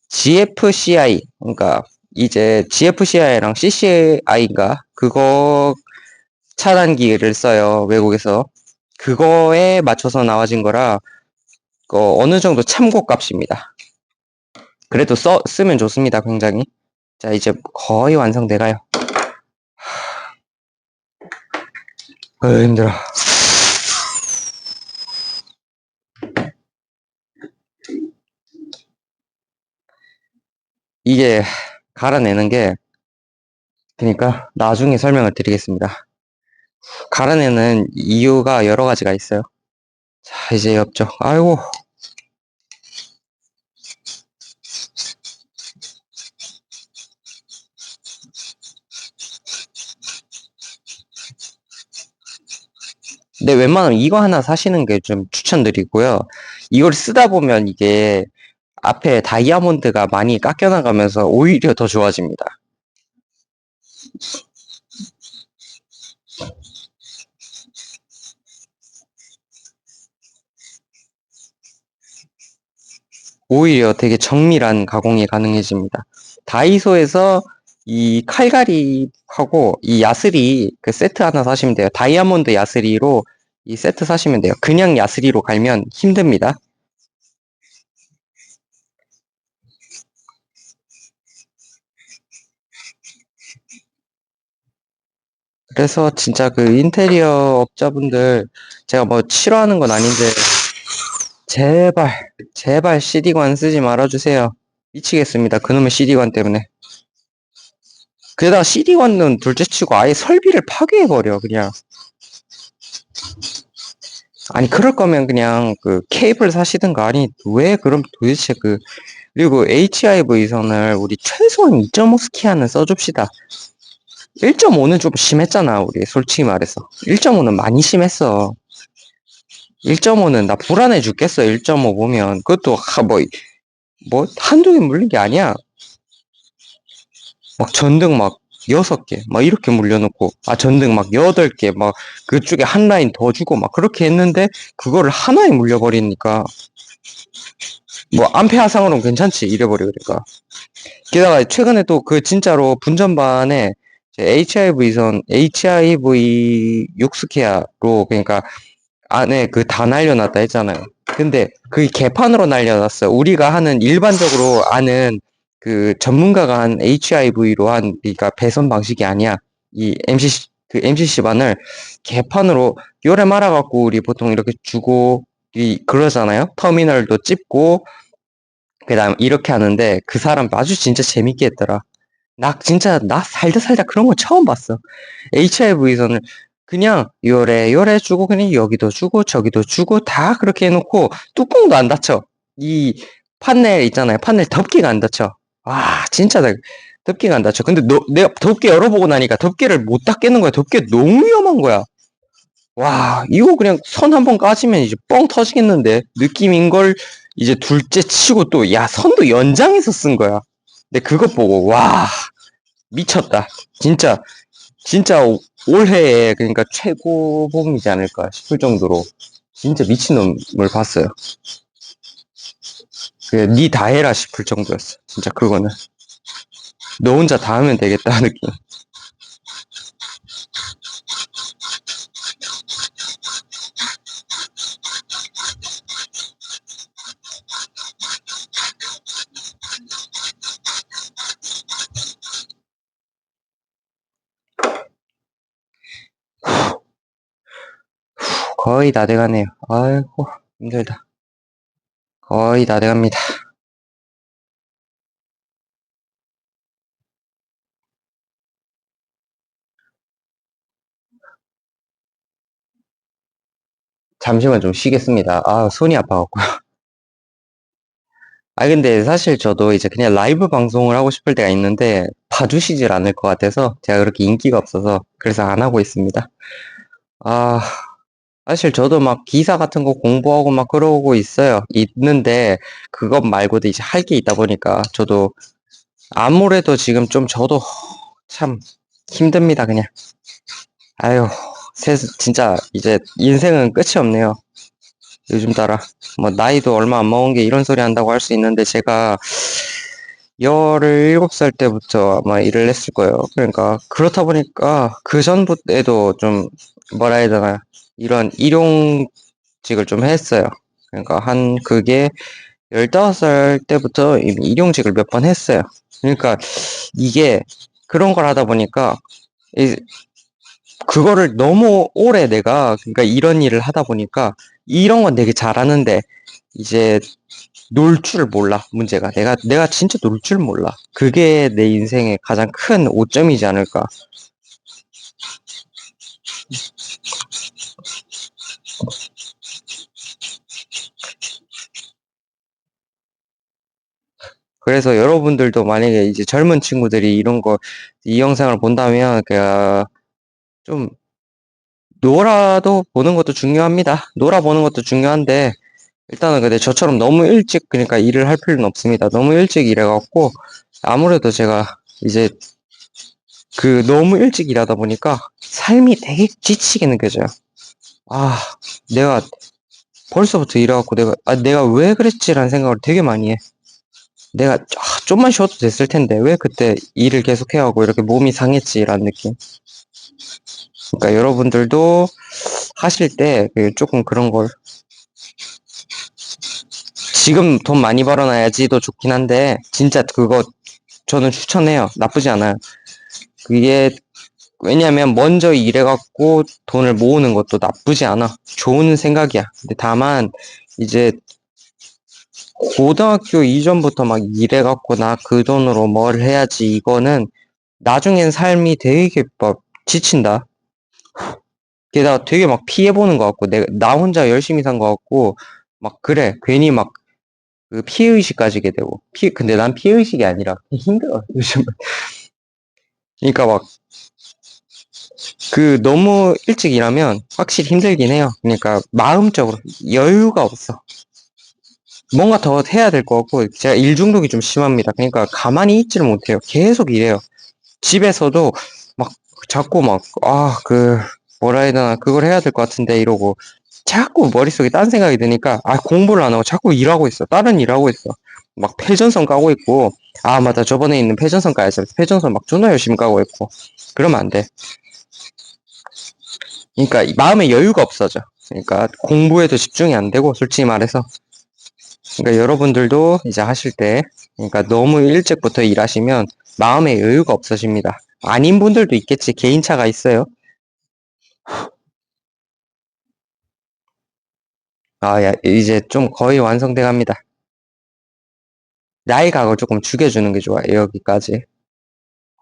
GFCI 그러니까 이제 GFCI랑 CCI인가 그거 차단기를 써요. 외국에서. 그거에 맞춰서 나와진 거라 어느 정도 참고 값입니다. 그래도 쓰면 좋습니다, 굉장히. 자, 이제 거의 완성돼가요. 힘들어. 이게 갈아내는 게, 그러니까 나중에 설명을 드리겠습니다. 갈아내는 이유가 여러 가지가 있어요. 자, 이제 옆쪽. 아이고. 근데 웬만하면 이거 하나 사시는 게 좀 추천드리고요. 이걸 쓰다 보면 이게 앞에 다이아몬드가 많이 깎여나가면서 오히려 더 좋아집니다. 오히려 되게 정밀한 가공이 가능해집니다. 다이소에서 이 칼갈이하고 이 야스리 그 세트 하나 사시면 돼요. 다이아몬드 야스리로 이 세트 사시면 돼요. 그냥 야스리로 갈면 힘듭니다. 그래서 진짜 그 인테리어 업자분들 제가 뭐 싫어하는 건 아닌데 제발 CD관 쓰지 말아주세요. 미치겠습니다. 그놈의 CD관 때문에. 게다가 CD관은 둘째치고 아예 설비를 파괴해버려 그냥. 아니 그럴 거면 그냥 그 케이블 사시든가. 아니 왜 그럼 도대체 그리고 HIV 선을 우리 최소한 2.5 스키아는 써줍시다. 1.5는 좀 심했잖아 우리 솔직히 말해서. 1.5는 많이 심했어. 1.5는 나 불안해 죽겠어. 1.5 보면 그것도 뭐 한두 개 물린 게 아니야. 막 전등 막 6개 막 이렇게 물려놓고 전등 막 8개 막 그쪽에 한 라인 더 주고 막 그렇게 했는데 그거를 하나에 물려버리니까 뭐 암페아상으로는 괜찮지 이래버리니까. 게다가 최근에 또 그 진짜로 분전반에 HIV 6스케아로 그러니까 안에 그 다 날려놨다 했잖아요. 근데 그게 개판으로 날려놨어. 우리가 하는 일반적으로 아는 그 전문가가 한 HIV로 한 그러니까 배선 방식이 아니야. 이 MCC반을 개판으로 요래 말아갖고 우리 보통 이렇게 주고 그러잖아요. 터미널도 찝고 그다음 이렇게 하는데 그 사람 아주 진짜 재밌게 했더라. 나 살다 그런 거 처음 봤어. HIV선을 그냥 요래 주고 그냥 여기도 주고 저기도 주고 다 그렇게 해놓고 뚜껑도 안 닫혀. 이 판넬 있잖아요. 판넬 덮개가 안 닫혀. 와 진짜 덮개가 안 닫혀. 근데 내가 덮개 열어보고 나니까 덮개를 못 닫겠는 거야. 덮개 너무 위험한 거야. 와 이거 그냥 선 한번 까지면 이제 뻥 터지겠는데 느낌인 걸 이제 둘째 치고 또, 야, 선도 연장해서 쓴 거야. 근데 그것 보고, 와, 미쳤다. 진짜, 진짜 올해에 그러니까 최고봉이지 않을까 싶을 정도로 진짜 미친놈을 봤어요. 니 다 해라 싶을 정도였어. 진짜 그거는. 너 혼자 다 하면 되겠다 느낌. 거의 다 돼가네요. 아이고, 힘들다. 거의 다 돼갑니다. 잠시만 좀 쉬겠습니다. 아, 손이 아파갖고. 아, 근데 사실 저도 이제 그냥 라이브 방송을 하고 싶을 때가 있는데, 봐주시질 않을 것 같아서, 제가 그렇게 인기가 없어서, 그래서 안 하고 있습니다. 아, 사실 저도 막 기사 같은 거 공부하고 막 그러고 있어요. 있는데, 그것 말고도 이제 할 게 있다 보니까, 저도 아무래도 지금 좀 저도 참 힘듭니다, 그냥. 아유, 진짜 이제 인생은 끝이 없네요. 요즘 따라. 뭐, 나이도 얼마 안 먹은 게 이런 소리 한다고 할 수 있는데, 제가 17살 때부터 아마 일을 했을 거예요. 그러니까, 그렇다 보니까, 그 전부에도 좀, 뭐라 해야 되나, 이런 일용직을 좀 했어요. 그러니까, 그게 15살 때부터 이미 일용직을 몇 번 했어요. 그러니까, 이게, 그런 걸 하다 보니까, 그거를 너무 오래 내가 그러니까 이런 일을 하다 보니까 이런 건 되게 잘하는데 이제 놀 줄 몰라. 문제가 내가 진짜 놀 줄 몰라. 그게 내 인생의 가장 큰 오점이지 않을까. 그래서 여러분들도 만약에 이제 젊은 친구들이 이런 거 이 영상을 본다면 그좀 놀아도 보는 것도 중요합니다. 놀아보는 것도 중요한데 일단은 근데 저처럼 너무 일찍 그러니까 일을 할 필요는 없습니다. 너무 일찍 일해갖고 아무래도 제가 이제 너무 일찍 일하다 보니까 삶이 되게 지치게 느껴져요. 아, 내가 벌써부터 일해갖고 내가 왜 그랬지라는 생각을 되게 많이 해. 내가 좀만 쉬어도 됐을 텐데 왜 그때 일을 계속 해하고 이렇게 몸이 상했지라는 느낌. 그러니까 여러분들도 하실 때 조금 그런 걸 지금 돈 많이 벌어놔야지도 좋긴 한데 진짜 그거 저는 추천해요. 나쁘지 않아요. 그게 왜냐면 먼저 일해갖고 돈을 모으는 것도 나쁘지 않아. 좋은 생각이야. 근데 다만 이제 고등학교 이전부터 막 일해갖고 나 그 돈으로 뭘 해야지 이거는 나중엔 삶이 되게 막 지친다. 게다가 되게 막 피해보는 것 같고 나 혼자 열심히 산 것 같고 막 그래 괜히 막 그 피해의식 가지게 되고 근데 난 피해의식이 아니라 힘들어 요즘. 그러니까 막 너무 일찍 일하면 확실히 힘들긴 해요. 그러니까 마음적으로 여유가 없어. 뭔가 더 해야 될 것 같고 제가 일 중독이 좀 심합니다. 그러니까 가만히 있지를 못해요. 계속 일해요. 집에서도 막 자꾸 뭐라 해야 되나 그걸 해야 될 것 같은데 이러고 자꾸 머릿속에 딴 생각이 드니까 공부를 안 하고 자꾸 일하고 있어. 다른 일하고 있어. 막 패전선 까고 있고 맞다 저번에 있는 패전선 까야지. 패전선 막 존나 열심히 까고 있고 그러면 안 돼. 그러니까 마음의 여유가 없어져. 그러니까 공부에도 집중이 안 되고 솔직히 말해서 그러니까 여러분들도 이제 하실 때 그러니까 너무 일찍부터 일하시면 마음의 여유가 없어집니다. 아닌 분들도 있겠지. 개인차가 있어요. 야, 이제 좀 거의 완성돼 갑니다. 나이 각을 조금 죽여주는 게 좋아요. 여기까지.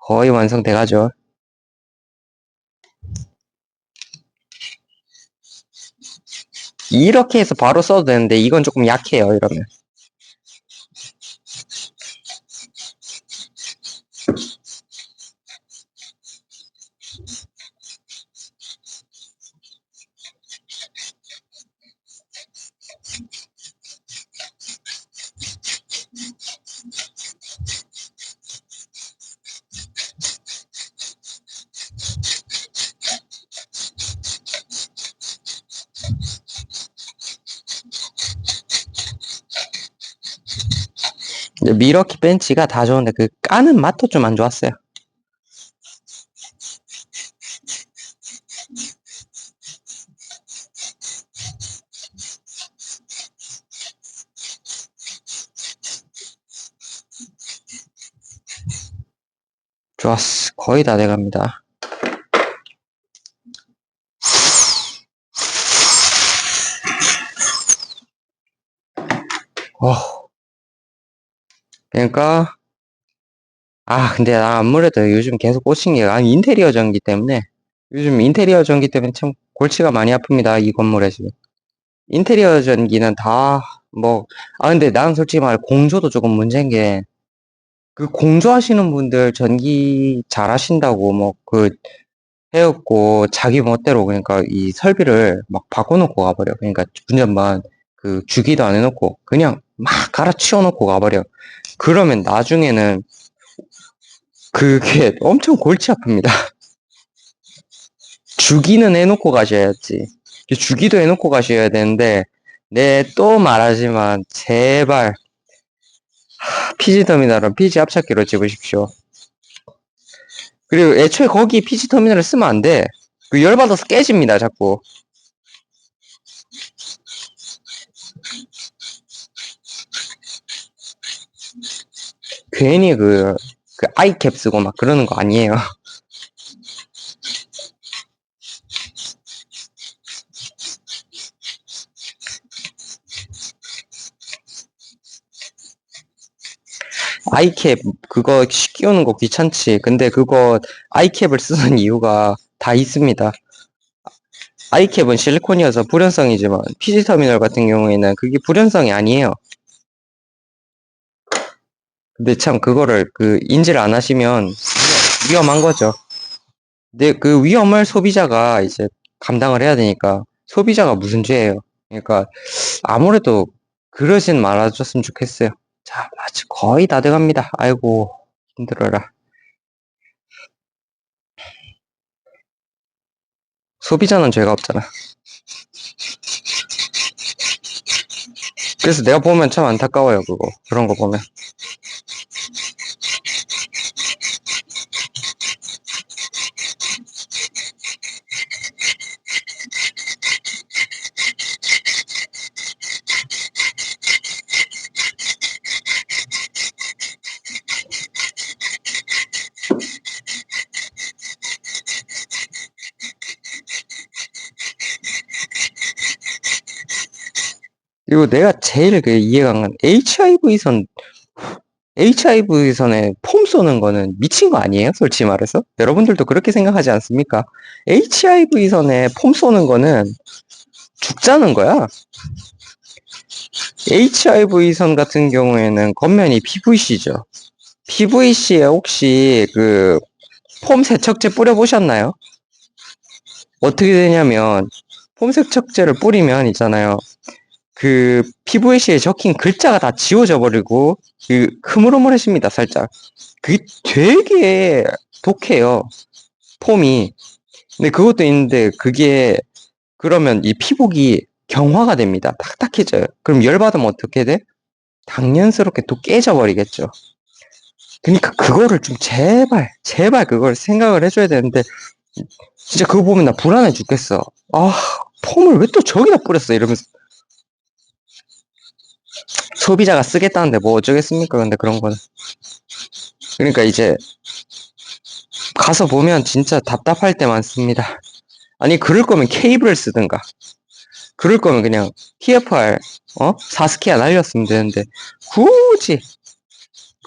거의 완성돼 가죠. 이렇게 해서 바로 써도 되는데 이건 조금 약해요. 이러면. 미러키 벤치가 다 좋은데 그 까는 맛도 좀 안 좋았어요. 좋았어. 거의 다 돼갑니다. 그러니까 근데 나 아무래도 요즘 계속 꽂힌 게 인테리어 전기 때문에 요즘 인테리어 전기 때문에 참 골치가 많이 아픕니다. 이 건물에 지금. 인테리어 전기는 다 뭐 근데 나는 솔직히 말해 공조도 조금 문제인 게 그 공조하시는 분들 전기 잘 하신다고 뭐 그 해갖고 자기 멋대로 그러니까 이 설비를 막 바꿔놓고 가버려. 그러니까 운전만 그 주기도 안 해놓고 그냥 막 갈아치워 놓고 가버려. 그러면 나중에는 그게 엄청 골치 아픕니다. 주기는 해놓고 가셔야지. 주기도 해놓고 가셔야 되는데, 네, 또 말하지만, 제발, 피지터미널은 피지 앞찾기로 집으십시오. 그리고 애초에 거기 피지터미널을 쓰면 안 돼. 그 열받아서 깨집니다, 자꾸. 괜히 그 아이캡 쓰고 막 그러는 거 아니에요. 아이캡, 그거 끼우는 거 귀찮지. 근데 그거, 아이캡을 쓰는 이유가 다 있습니다. 아이캡은 실리콘이어서 불연성이지만, 피지터미널 같은 경우에는 그게 불연성이 아니에요. 근데 참 그거를 인지를 안 하시면 위험한 거죠. 근데 그 위험을 소비자가 이제 감당을 해야 되니까 소비자가 무슨 죄예요. 그러니까 아무래도 그러진 말아줬으면 좋겠어요. 자, 마치 거의 다 돼갑니다. 아이고 힘들어라. 소비자는 죄가 없잖아. 그래서 내가 보면 참 안타까워요. 그런 거 보면. 그리고 내가 제일 이해가 안 가는 HIV선에 폼 쏘는 거는 미친 거 아니에요? 솔직히 말해서? 여러분들도 그렇게 생각하지 않습니까? HIV선에 폼 쏘는 거는 죽자는 거야. HIV선 같은 경우에는 겉면이 PVC죠. PVC에 혹시 폼 세척제 뿌려보셨나요? 어떻게 되냐면 폼 세척제를 뿌리면 있잖아요. 그 PVC에 적힌 글자가 다 지워져 버리고 흐물흐물해집니다, 살짝. 그게 되게 독해요, 폼이. 근데 그것도 있는데 그게 그러면 이 피복이 경화가 됩니다. 딱딱해져요. 그럼 열받으면 어떻게 돼? 당연스럽게 또 깨져버리겠죠. 그러니까 그거를 좀 제발 그걸 생각을 해줘야 되는데 진짜 그거 보면 나 불안해 죽겠어. 폼을 왜 또 저기다 뿌렸어 이러면서 소비자가 쓰겠다는데 뭐 어쩌겠습니까? 근데 그런 거는. 그러니까 이제 가서 보면 진짜 답답할 때 많습니다. 아니 그럴 거면 케이블을 쓰든가. 그럴 거면 그냥 TFR 사스키아 날렸으면 되는데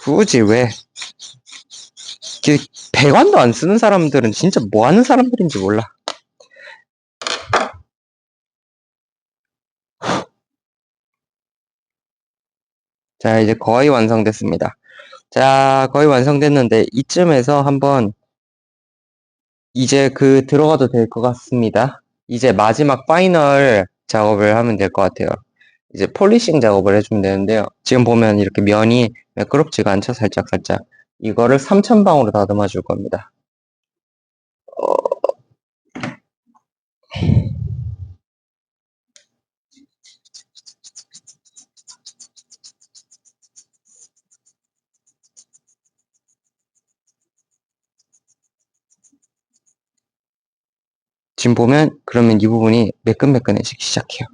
굳이 왜 배관도 안 쓰는 사람들은 진짜 뭐 하는 사람들인지 몰라. 자 이제 거의 완성됐습니다. 자 거의 완성됐는데 이쯤에서 한번 이제 들어가도 될 것 같습니다. 이제 마지막 파이널 작업을 하면 될 것 같아요. 이제 폴리싱 작업을 해주면 되는데요. 지금 보면 이렇게 면이 매끄럽지가 않죠? 살짝살짝. 이거를 3000방으로 다듬어 줄 겁니다. 지금 보면 그러면 이 부분이 매끈매끈해지기 시작해요.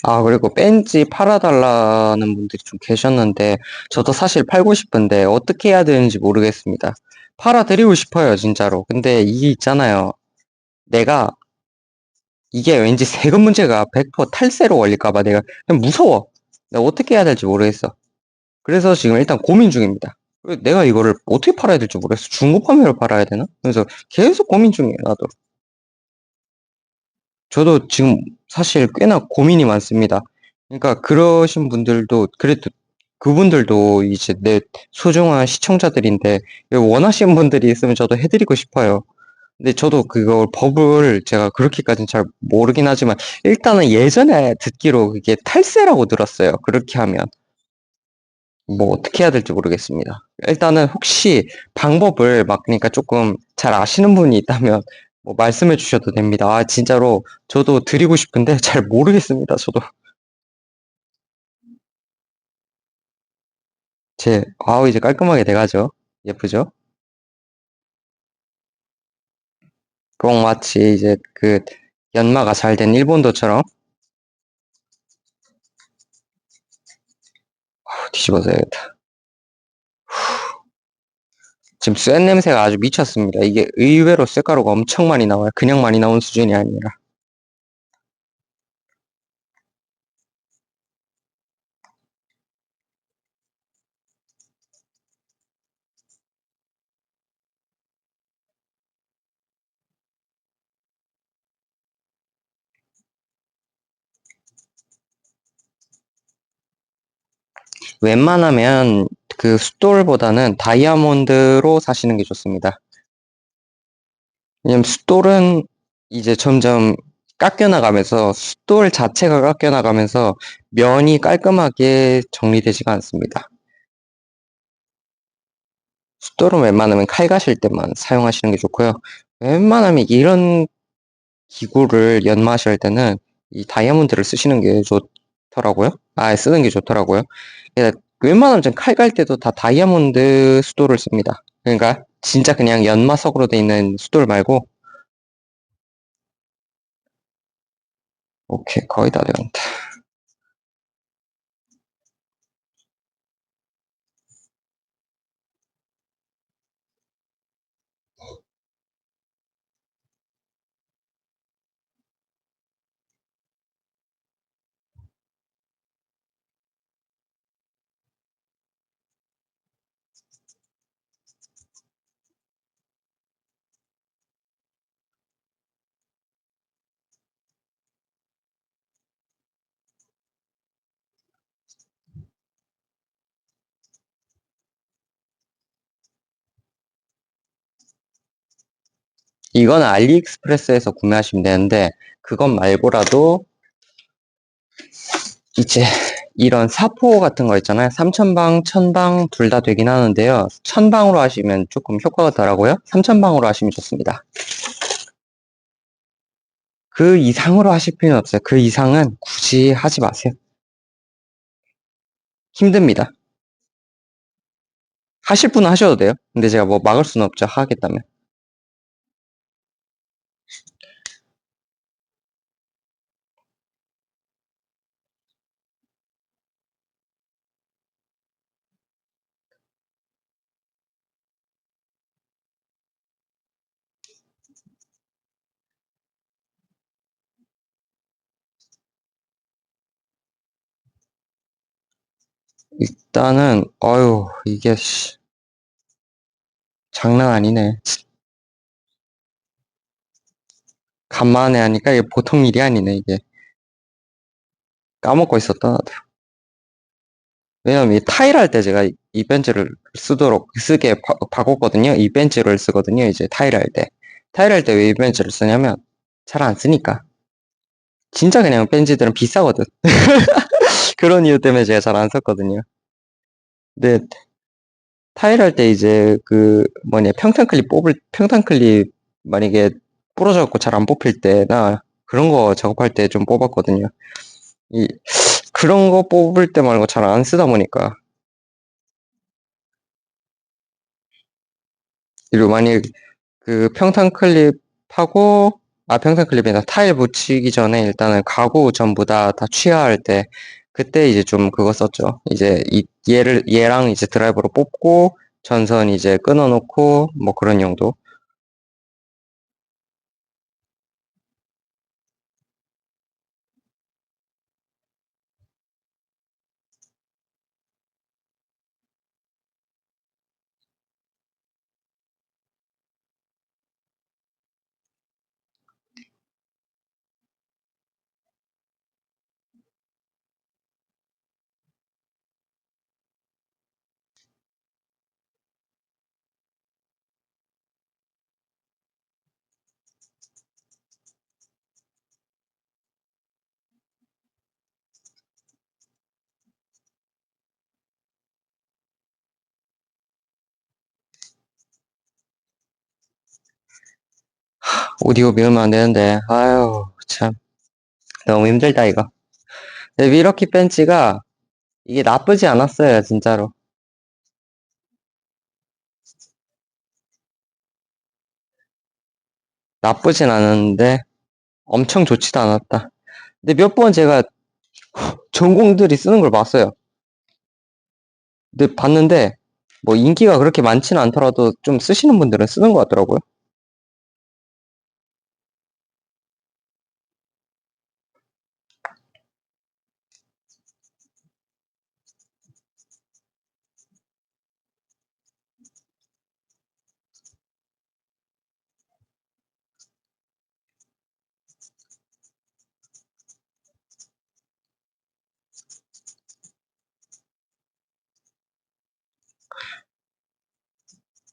아, 그리고 벤지 팔아달라는 분들이 좀 계셨는데, 저도 사실 팔고 싶은데, 어떻게 해야 되는지 모르겠습니다. 팔아드리고 싶어요, 진짜로. 근데 이게 있잖아요. 내가, 이게 왠지 세금 문제가 100% 탈세로 걸릴까봐 내가 그냥 무서워. 내가 어떻게 해야 될지 모르겠어. 그래서 지금 일단 고민 중입니다. 내가 이거를 어떻게 팔아야 될지 모르겠어. 중고 판매로 팔아야 되나? 그래서 계속 고민 중이에요, 나도. 저도 지금 사실 꽤나 고민이 많습니다. 그러니까 그러신 분들도 그래도 그분들도 이제 내 소중한 시청자들인데 원하시는 분들이 있으면 저도 해드리고 싶어요. 근데 저도 그걸 법을 제가 그렇게까지는 잘 모르긴 하지만 일단은 예전에 듣기로 그게 탈세라고 들었어요. 그렇게 하면 뭐 어떻게 해야 될지 모르겠습니다. 일단은 혹시 방법을 막 그러니까 조금 잘 아시는 분이 있다면 뭐 말씀해 주셔도 됩니다. 아, 진짜로 저도 드리고 싶은데 잘 모르겠습니다. 저도 아우 이제 깔끔하게 돼가죠. 예쁘죠? 꼭 마치 이제 그 연마가 잘 된 일본도처럼 뒤집어서 해야겠다. 지금 쇠 냄새가 아주 미쳤습니다. 이게 의외로 쇠가루가 엄청 많이 나와요. 그냥 많이 나온 수준이 아니라. 웬만하면 그 숫돌보다는 다이아몬드로 사시는 게 좋습니다. 왜냐면 숫돌은 이제 점점 깎여나가면서 숫돌 자체가 깎여나가면서 면이 깔끔하게 정리되지가 않습니다. 숫돌은 웬만하면 칼 가실 때만 사용하시는 게 좋고요. 웬만하면 이런 기구를 연마하실 때는 이 다이아몬드를 쓰시는 게 좋더라고요. 아, 쓰는 게 좋더라고요. 예, 웬만하면 칼 갈 때도 다 다이아몬드 숫돌을 씁니다. 그러니까 진짜 그냥 연마석으로 돼 있는 숫돌 말고 오케이 거의 다 되었다. 이건 알리익스프레스에서 구매하시면 되는데 그것 말고라도 이제 이런 사포 같은 거 있잖아요. 3000방, 1000방 둘 다 되긴 하는데요. 1000방으로 하시면 조금 효과가 덜하고요. 3000방으로 하시면 좋습니다. 그 이상으로 하실 필요는 없어요. 그 이상은 굳이 하지 마세요. 힘듭니다. 하실 분은 하셔도 돼요. 근데 제가 뭐 막을 수는 없죠. 하겠다면. 일단은, 어휴, 이게, 장난 아니네. 간만에 하니까 이게 보통 일이 아니네, 이게. 까먹고 있었다, 나도. 왜냐면 이 타일할 때 제가 이 벤치를 쓰게 바꿨거든요. 이 벤치를 쓰거든요, 이제 타일할 때. 타일할 때 왜 이 벤치를 쓰냐면, 잘 안 쓰니까. 진짜 그냥 벤치들은 비싸거든. 그런 이유 때문에 제가 잘 안 썼거든요. 근데 타일할 때 이제 그 뭐냐 평탄 클립 만약에 부러져갖고 잘 안 뽑힐 때나 그런 거 작업할 때 좀 뽑았거든요. 이 그런 거 뽑을 때 말고 잘 안 쓰다 보니까 그리고 만약 그 평탄 클립하고 평탄 클립이나 타일 붙이기 전에 일단은 가구 전부 다 취하할 때 그때 이제 좀 그거 썼죠. 이제 얘랑 이제 드라이버로 뽑고 전선 이제 끊어놓고 뭐 그런 용도. 오디오 배우면 안 되는데 아유 참 너무 힘들다 이거. 근데 미러키 벤치가 이게 나쁘지 않았어요 진짜로. 나쁘진 않았는데 엄청 좋지도 않았다. 근데 몇 번 제가 전공들이 쓰는 걸 봤어요. 근데 봤는데 뭐 인기가 그렇게 많지는 않더라도 좀 쓰시는 분들은 쓰는 것 같더라고요.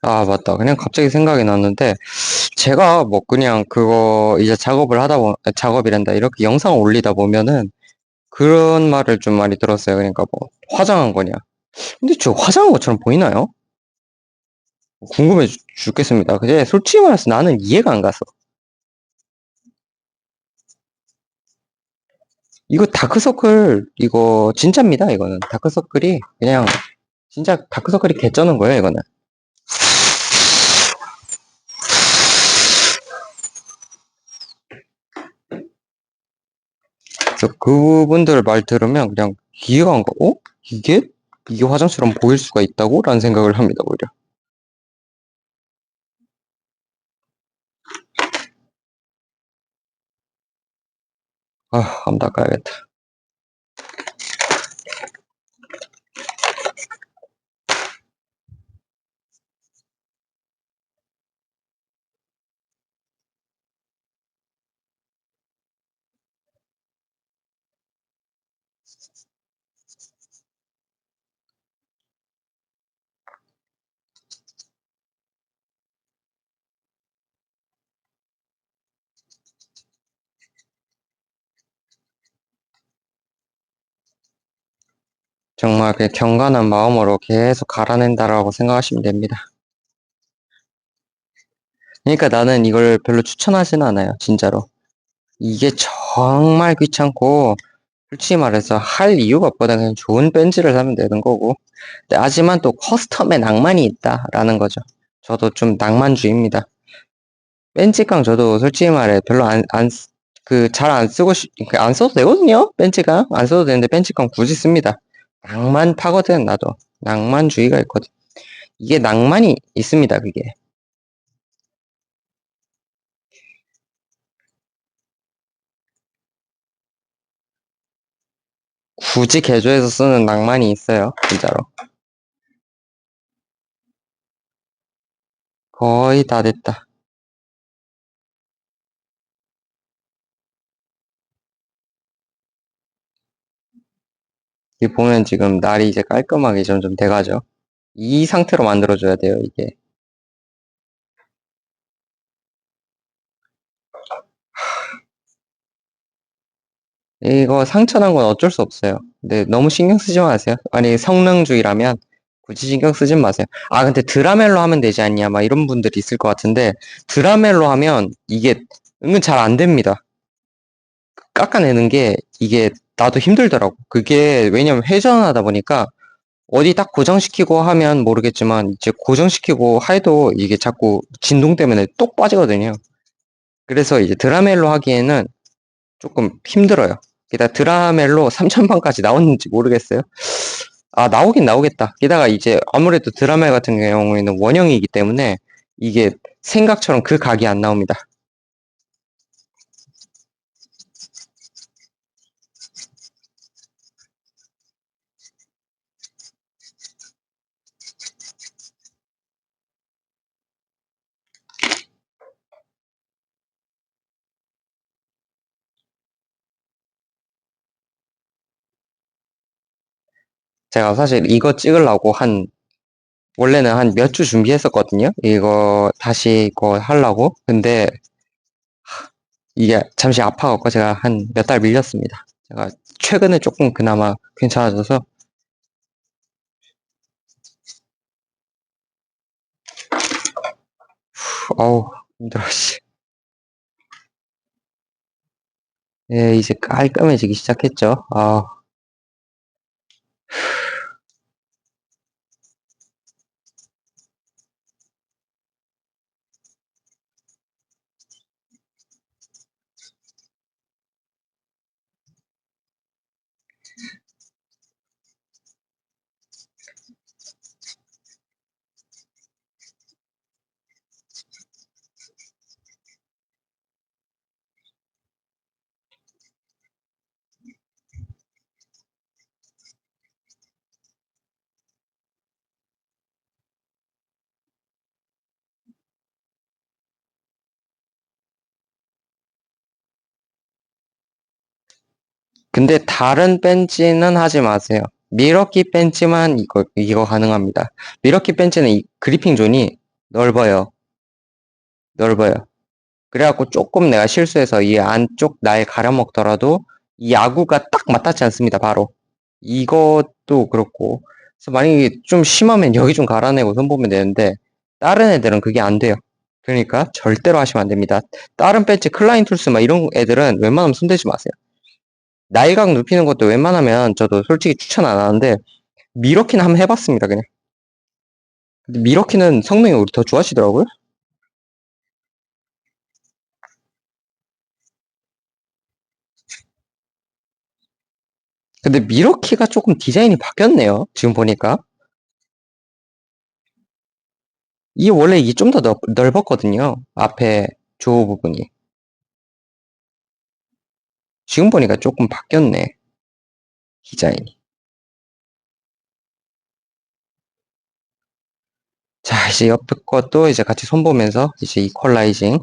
아 맞다. 그냥 갑자기 생각이 났는데 제가 뭐 그냥 그거 이제 작업이란다 이렇게 영상 올리다 보면은 그런 말을 좀 많이 들었어요. 그러니까 뭐 화장한 거냐. 근데 저 화장한 것처럼 보이나요? 궁금해 죽겠습니다. 근데 솔직히 말해서 나는 이해가 안 갔어. 이거 다크서클 이거 진짜입니다. 이거는 다크서클이 그냥 진짜 다크서클이 개쩌는 거예요. 이거는. 그래서 그분들 말 들으면 그냥 이해가 안 가. 어? 이게 화장처럼 보일 수가 있다고? 라는 생각을 합니다. 오히려. 한번 닦아야겠다. 정말 그 경건한 마음으로 계속 갈아낸다라고 생각하시면 됩니다. 그러니까 나는 이걸 별로 추천하지는 않아요. 진짜로. 이게 정말 귀찮고 솔직히 말해서 할 이유가 없거든. 그냥 좋은 벤치를 사면 되는 거고. 근데 하지만 또 커스텀에 낭만이 있다라는 거죠. 저도 좀 낭만주의입니다. 벤치깡 저도 솔직히 말해 별로 잘 안 쓰고 안 써도 되거든요. 벤치깡 안 써도 되는데 벤치깡 굳이 씁니다. 낭만 파거든 나도. 낭만주의가 있거든. 이게 낭만이 있습니다. 그게. 굳이 개조해서 쓰는 낭만이 있어요, 진짜로. 거의 다 됐다. 이 보면 지금 날이 이제 깔끔하게 점점 돼가죠. 이 상태로 만들어줘야 돼요, 이게. 이거 상처난 건 어쩔 수 없어요. 근데 너무 신경 쓰지 마세요. 아니, 성능주의라면 굳이 신경 쓰지 마세요. 아, 근데 드라멜로 하면 되지 않냐, 막 이런 분들이 있을 것 같은데, 드라멜로 하면 이게 은근 잘 안 됩니다. 깎아내는 게 이게 나도 힘들더라고. 그게 왜냐면 회전하다 보니까 어디 딱 고정시키고 하면 모르겠지만 이제 고정시키고 해도 이게 자꾸 진동 때문에 똑 빠지거든요. 그래서 이제 드라멜로 하기에는 조금 힘들어요. 게다가 드라멜로 3000판까지 나오는지 모르겠어요. 아, 나오긴 나오겠다. 게다가 이제 아무래도 드라멜 같은 경우에는 원형이기 때문에 이게 생각처럼 그 각이 안 나옵니다. 제가 사실 이거 찍으려고 원래는 한 몇 주 준비했었거든요. 이거 다시 이거 하려고. 근데 이게 잠시 아파갖고 제가 한 몇 달 밀렸습니다. 제가 최근에 조금 그나마 괜찮아져서 어우 힘들어 씨. 예, 이제 깔끔해지기 시작했죠. 아, 근데 다른 벤치는 하지 마세요. 미러키 벤치만 이거 가능합니다. 미러키 벤치는 이 그리핑 존이 넓어요. 넓어요. 그래갖고 조금 내가 실수해서 이 안쪽 날 가려먹더라도 이 야구가 딱 맞닿지 않습니다, 바로. 이것도 그렇고. 그래서 만약에 좀 심하면 여기 좀 갈아내고 손 보면 되는데, 다른 애들은 그게 안 돼요. 그러니까 절대로 하시면 안 됩니다. 다른 배치 클라인 툴스 막 이런 애들은 웬만하면 손대지 마세요. 나이각 눕히는 것도 웬만하면 저도 솔직히 추천 안 하는데, 미러키는 한번 해봤습니다, 그냥. 근데 미러키는 성능이 오히려 더 좋아지더라고요. 근데 미러키가 조금 디자인이 바뀌었네요. 지금 보니까. 이게 원래 이게 좀 더 넓었거든요. 앞에 조어 부분이. 지금 보니까 조금 바뀌었네. 디자인이. 자, 이제 옆에 것도 이제 같이 손보면서 이제 이퀄라이징.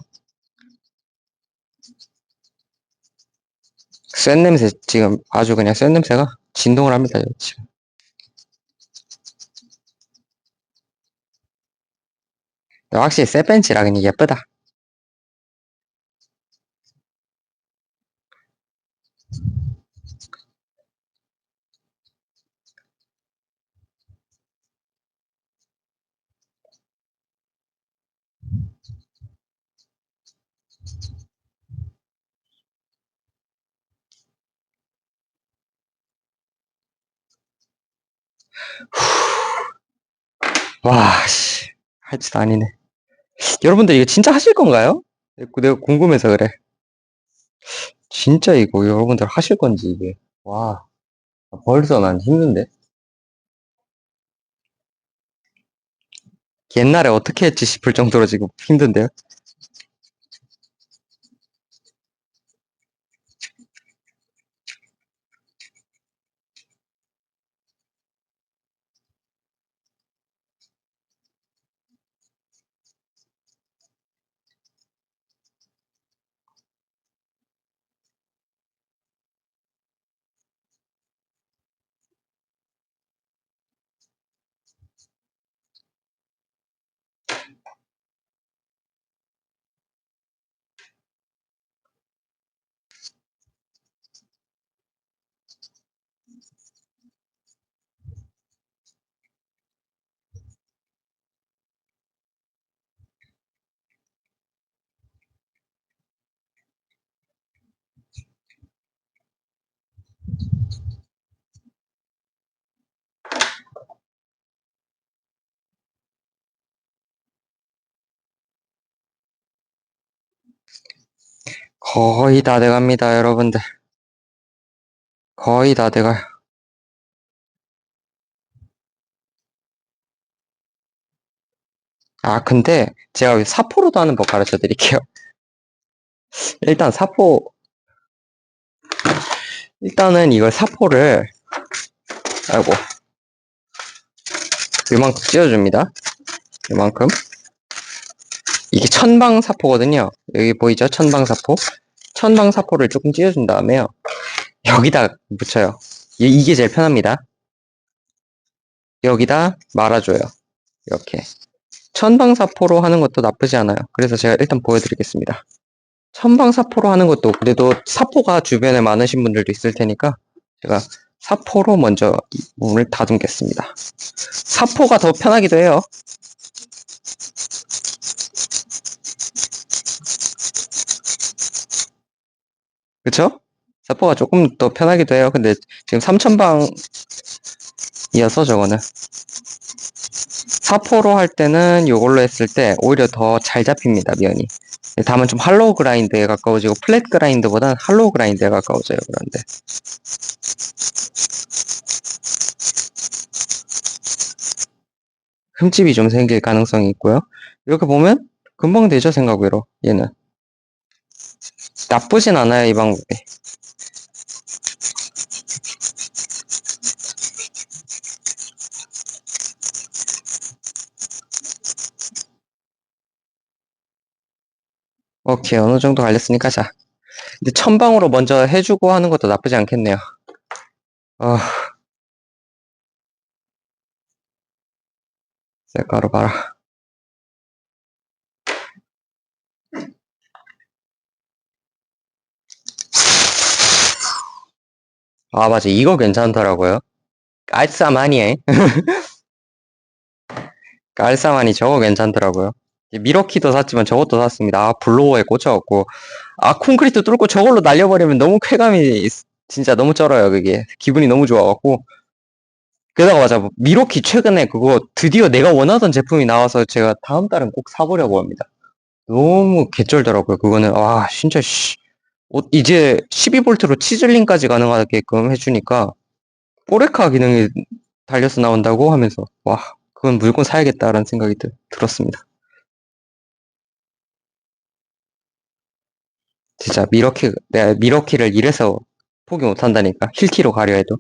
센 냄새, 지금 아주 그냥 센 냄새가 진동을 합니다, 지금. 확실히 새 벤치라 그냥 예쁘다. 와, 씨. 할 짓 아니네. 여러분들 이거 진짜 하실 건가요? 내가 궁금해서 그래. 진짜 이거 여러분들 하실 건지, 이게. 와, 벌써 난 힘든데? 옛날에 어떻게 했지 싶을 정도로 지금 힘든데요? 거의 다 돼갑니다, 여러분들. 거의 다 돼가요. 아, 근데 제가 사포로도 하는 법 가르쳐 드릴게요. 일단 일단은 이걸 사포를, 아이고, 요만큼 찢어줍니다. 요만큼. 이게 천방사포거든요. 여기 보이죠? 천방사포. 천방사포를 조금 찢어준 다음에요. 여기다 붙여요. 이게 제일 편합니다. 여기다 말아줘요. 이렇게. 천방사포로 하는 것도 나쁘지 않아요. 그래서 제가 일단 보여드리겠습니다. 천방사포로 하는 것도 그래도 사포가 주변에 많으신 분들도 있을 테니까 제가 사포로 먼저 문을 다듬겠습니다. 사포가 더 편하기도 해요. 그쵸? 사포가 조금 더 편하기도 해요. 근데 지금 3000방이어서 저거는 사포로 할 때는 이걸로 했을 때 오히려 더 잘 잡힙니다, 면이. 다만 좀 할로우 그라인드에 가까워지고 플랫 그라인드보다는 할로우 그라인드에 가까워져요. 그런데 흠집이 좀 생길 가능성이 있고요. 이렇게 보면 금방 되죠, 생각외로. 얘는 나쁘진 않아요, 이 방법이. 오케이, 어느 정도 갈렸으니까 자. 근데 천방으로 먼저 해주고 하는 것도 나쁘지 않겠네요. 아, 셀카로 봐라. 아, 맞아. 이거 괜찮더라고요. 깔싸마니에. 깔싸마니 저거 괜찮더라고요. 미러키도 샀지만 저것도 샀습니다. 아, 블로어에 꽂혀갖고. 아, 콘크리트 뚫고 저걸로 날려버리면 너무 쾌감이 진짜 너무 쩔어요, 그게. 기분이 너무 좋아갖고. 게다가 맞아, 미러키 최근에 그거 드디어 내가 원하던 제품이 나와서 제가 다음 달은 꼭 사보려고 합니다. 너무 개쩔더라고요, 그거는. 와, 진짜, 씨. 이제 12V로 치즐링까지 가능하게끔 해주니까, 포레카 기능이 달려서 나온다고 하면서, 와, 그건 무조건 사야겠다라는 생각이 들었습니다. 진짜 내가 미러키를 이래서 포기 못한다니까. 힐키로 가려 해도.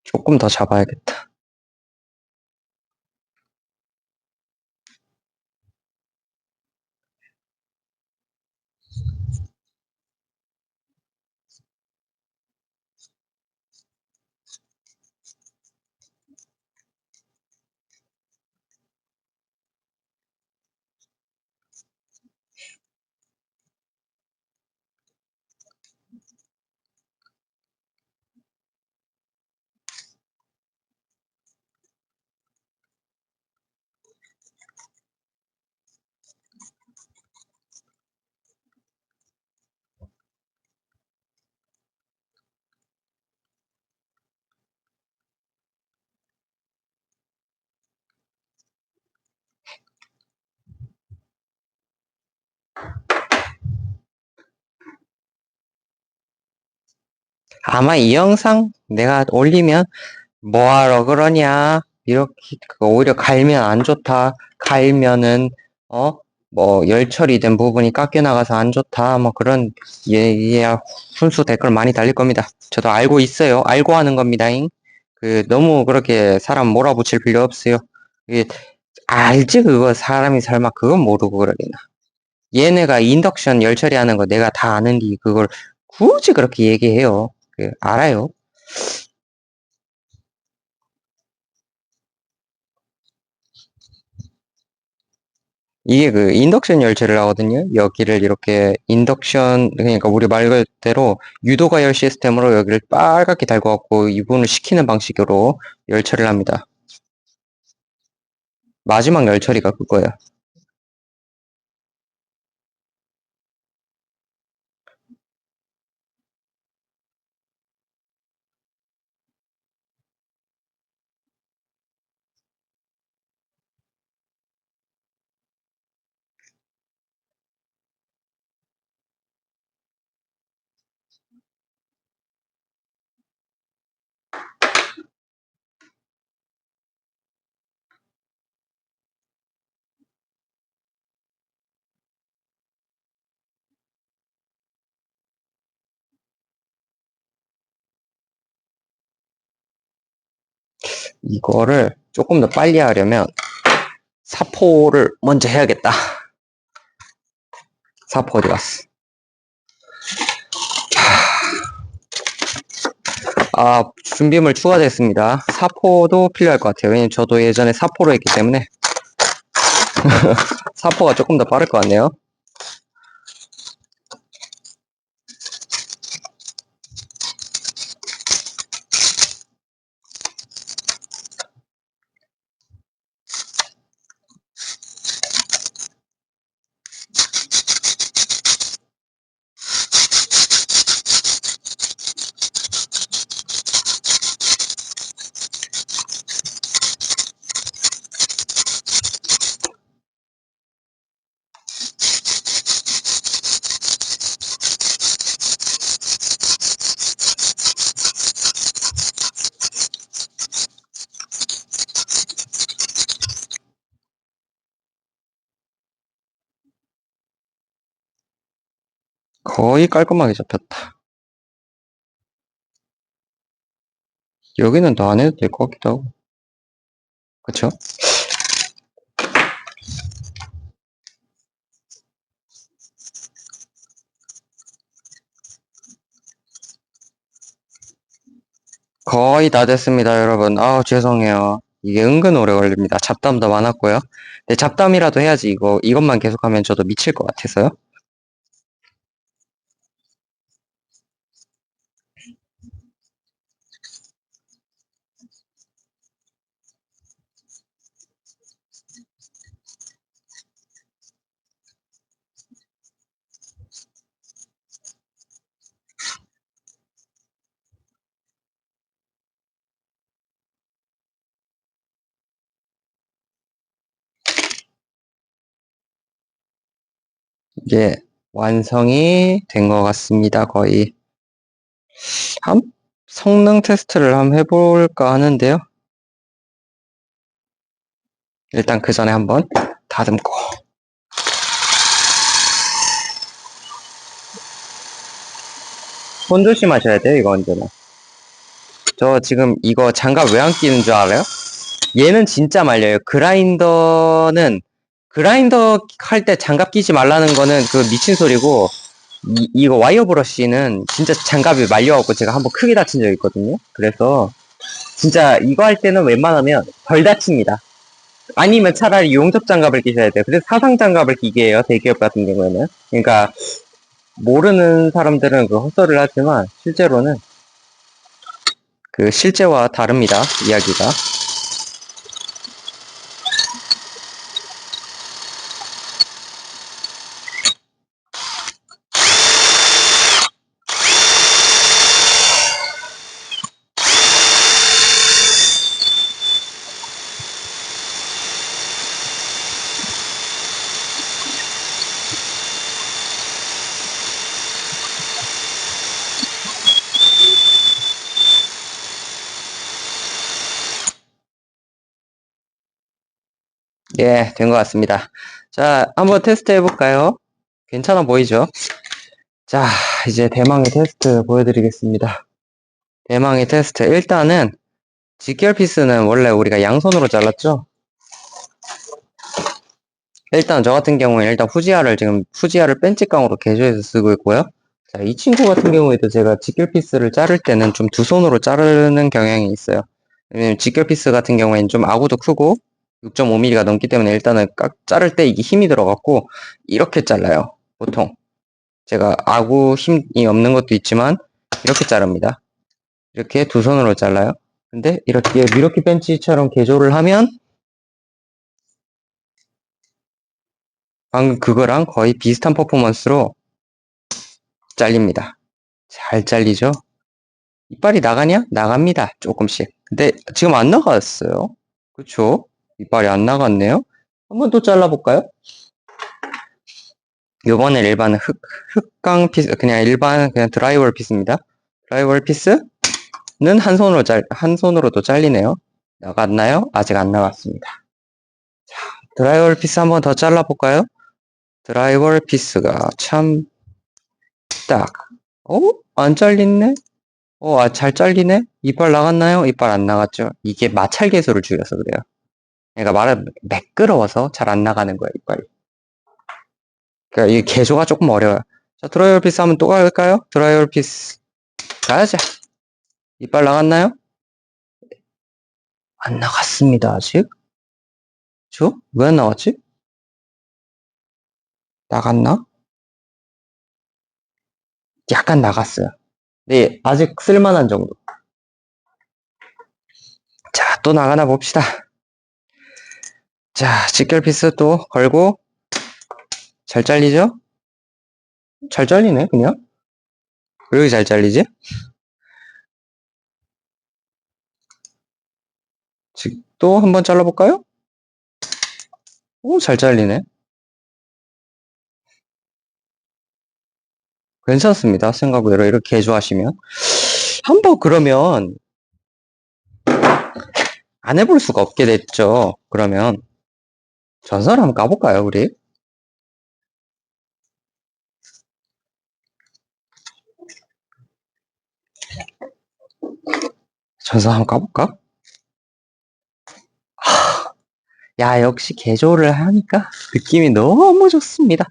조금 더 잡아야겠다. 아마 이 영상 내가 올리면 뭐하러 그러냐? 이렇게 오히려 갈면 안 좋다. 갈면은 뭐 열처리 된 부분이 깎여 나가서 안 좋다. 뭐 그런 얘기야 순수 댓글 많이 달릴 겁니다. 저도 알고 있어요. 알고 하는 겁니다잉. 너무 그렇게 사람 몰아붙일 필요 없어요. 이게 알지 그거 사람이 설마 그건 모르고 그러겠나. 얘네가 인덕션 열처리하는 거 내가 다 아는디 그걸 굳이 그렇게 얘기해요. 알아요. 이게 그 인덕션 열체를 하거든요. 여기를 이렇게 인덕션, 그러니까 우리 말 그대로 유도가열 시스템으로 여기를 빨갛게 달궈갖고 이분을 식히는 방식으로 열처리를 합니다. 마지막 열처리가 그거예요. 이거를 조금 더 빨리 하려면 사포를 먼저 해야겠다. 사포 어디 갔어? 아, 준비물 추가됐습니다. 사포도 필요할 것 같아요. 왜냐면 저도 예전에 사포로 했기 때문에 사포가 조금 더 빠를 것 같네요. 거의 깔끔하게 잡혔다. 여기는 더 안 해도 될 것 같기도 하고. 그쵸? 거의 다 됐습니다, 여러분. 아우, 죄송해요. 이게 은근 오래 걸립니다. 잡담도 많았고요. 근데 잡담이라도 해야지, 이것만 계속하면 저도 미칠 것 같아서요. 이게 완성이 된 것 같습니다, 거의. 성능 테스트를 한번 해볼까 하는데요. 일단 그 전에 한번 다듬고. 손 조심하셔야 돼요, 이거 언제나. 저 지금 이거 장갑 왜 안 끼는 줄 알아요? 얘는 진짜 말려요. 그라인더 할 때 장갑 끼지 말라는 거는 그 미친 소리고, 이거 와이어 브러쉬는 진짜 장갑이 말려갖고 제가 한번 크게 다친 적 있거든요. 그래서 진짜 이거 할 때는 웬만하면 덜 다칩니다. 아니면 차라리 용접 장갑을 끼셔야 돼요. 그래서 사상 장갑을 끼게 해요. 대기업 같은 경우에는. 그러니까 모르는 사람들은 그 헛소리를 하지만 실제로는 그 실제와 다릅니다. 이야기가. 예, 된 것 같습니다. 자, 한번 테스트 해볼까요? 괜찮아 보이죠? 자, 이제 대망의 테스트 보여드리겠습니다. 대망의 테스트. 일단은, 직결 피스는 원래 우리가 양손으로 잘랐죠? 일단 저 같은 경우에 일단 후지아를 뺀직강으로 개조해서 쓰고 있고요. 자, 이 친구 같은 경우에도 제가 직결 피스를 자를 때는 좀 두 손으로 자르는 경향이 있어요. 왜냐면 직결 피스 같은 경우에는 좀 아구도 크고, 6.5mm가 넘기 때문에 일단은 자를 때 이게 힘이 들어갔고, 이렇게 잘라요. 보통. 제가 아구 힘이 없는 것도 있지만, 이렇게 자릅니다. 이렇게 두 손으로 잘라요. 근데 이렇게 미러키 벤치처럼 개조를 하면, 방금 그거랑 거의 비슷한 퍼포먼스로 잘립니다. 잘 잘리죠? 이빨이 나가냐? 나갑니다. 조금씩. 근데 지금 안 나갔어요. 그쵸? 이빨이 안 나갔네요. 한번 또 잘라볼까요? 요번에 일반 흑강 피스, 그냥 일반, 그냥 드라이월 피스입니다. 드라이월 피스는 한 손으로도 잘리네요. 나갔나요? 아직 안 나갔습니다. 자, 드라이월 피스 한번 더 잘라볼까요? 드라이월 피스가 참, 딱. 안 잘리네? 잘 잘리네? 이빨 나갔나요? 이빨 안 나갔죠? 이게 마찰 개수를 줄여서 그래요. 그러니까 말은 매끄러워서 잘 안 나가는 거예요, 이빨이. 그러니까 이 개조가 조금 어려워요. 자, 드라이얼 피스 한번 또 갈까요? 드라이얼 피스. 가자. 이빨 나갔나요? 안 나갔습니다, 아직. 왜 안 나갔지? 나갔나? 약간 나갔어요. 네, 아직 쓸만한 정도. 자, 또 나가나 봅시다. 자, 직결 피스 또 걸고. 잘 잘리죠? 잘 잘리네, 그냥. 왜 이렇게 잘 잘리지? 또 한번 잘라볼까요? 잘 잘리네. 괜찮습니다. 생각외로 이렇게 개조하시면. 한번 그러면 안 해볼 수가 없게 됐죠. 그러면 전설 한번 까볼까요, 우리? 전설 한번 까볼까? 야, 역시 개조를 하니까 느낌이 너무 좋습니다.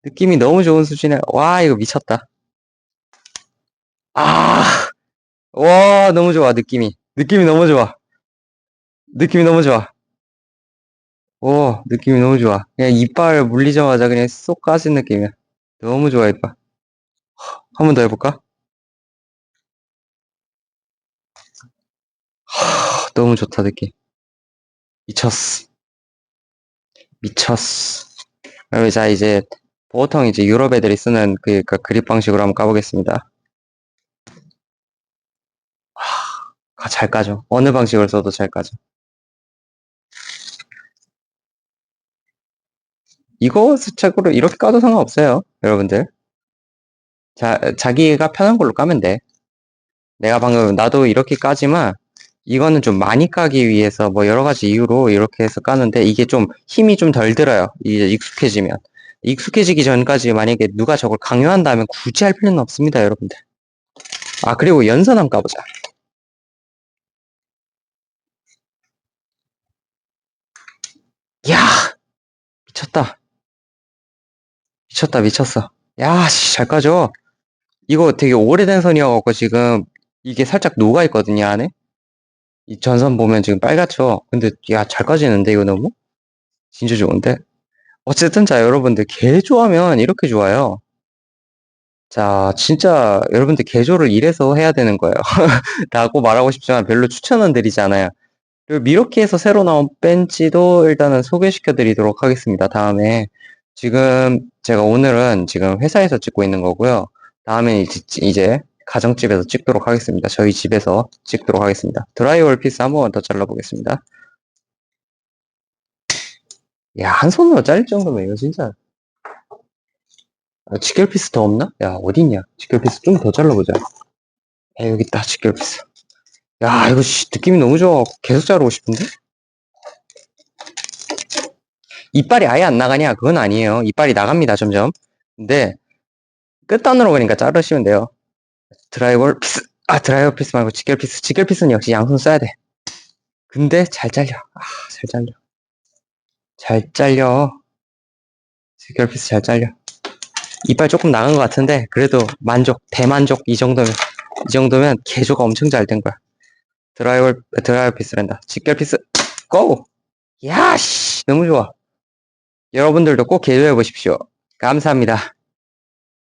느낌이 너무 좋은 수준에, 와, 이거 미쳤다. 아, 와, 너무 좋아, 느낌이. 느낌이 너무 좋아. 느낌이 너무 좋아. 오, 느낌이 너무 좋아. 그냥 이빨 물리자마자 그냥 쏙 까진 느낌이야. 너무 좋아, 이빨. 한 번 더 해볼까? 너무 좋다, 느낌. 미쳤어. 미쳤어. 그럼 자, 이제, 보통 이제 유럽 애들이 쓰는 그 그립 방식으로 한번 까보겠습니다. 잘 까죠. 어느 방식을 써도 잘 까죠. 이거 수책으로 이렇게 까도 상관없어요. 여러분들. 자기가 편한 걸로 까면 돼. 내가 방금, 나도 이렇게 까지만, 이거는 좀 많이 까기 위해서 뭐 여러 가지 이유로 이렇게 해서 까는데, 이게 좀 힘이 좀 덜 들어요. 이제 익숙해지면. 익숙해지기 전까지 만약에 누가 저걸 강요한다면 굳이 할 필요는 없습니다, 여러분들. 아, 그리고 연선 한번 까보자. 이야, 미쳤다. 미쳤다, 미쳤어. 야, 씨, 잘 까죠? 이거 되게 오래된 선이어갖고 지금 이게 살짝 녹아있거든요, 안에? 이 전선 보면 지금 빨갛죠? 근데, 야, 잘 까지는데, 이거 너무? 진짜 좋은데? 어쨌든, 자, 여러분들, 개조하면 이렇게 좋아요. 자, 진짜, 여러분들, 개조를 이래서 해야 되는 거예요. 라고 말하고 싶지만 별로 추천은 드리지 않아요. 그리고 미러키에서 새로 나온 벤치도 일단은 소개시켜 드리도록 하겠습니다. 다음에. 지금, 제가 오늘은 지금 회사에서 찍고 있는 거고요. 다음에 이제 가정집에서 찍도록 하겠습니다. 저희 집에서 찍도록 하겠습니다. 드라이월 피스 한 번만 더 잘라보겠습니다. 야, 한 손으로 잘릴 정도면 이거 진짜. 직결 피스 더 없나? 야, 어딨냐? 직결 피스 좀 더 잘라보자. 야, 여기 있다, 직결 피스. 야, 이거 느낌이 너무 좋아. 계속 자르고 싶은데? 이빨이 아예 안 나가냐? 그건 아니에요. 이빨이 나갑니다, 점점. 근데, 끝단으로 그러니까 자르시면 돼요. 드라이월 피스 말고 직결 피스. 직결 피스는 역시 양손 써야 돼. 근데, 잘 잘려. 잘 잘려. 잘 잘려. 직결 피스 잘 잘려. 이빨 조금 나간 것 같은데, 그래도 대만족, 이 정도면 개조가 엄청 잘 된 거야. 드라이월 피스란다. 직결 피스, 고! 야씨 너무 좋아. 여러분들도 꼭 개조해 보십시오. 감사합니다.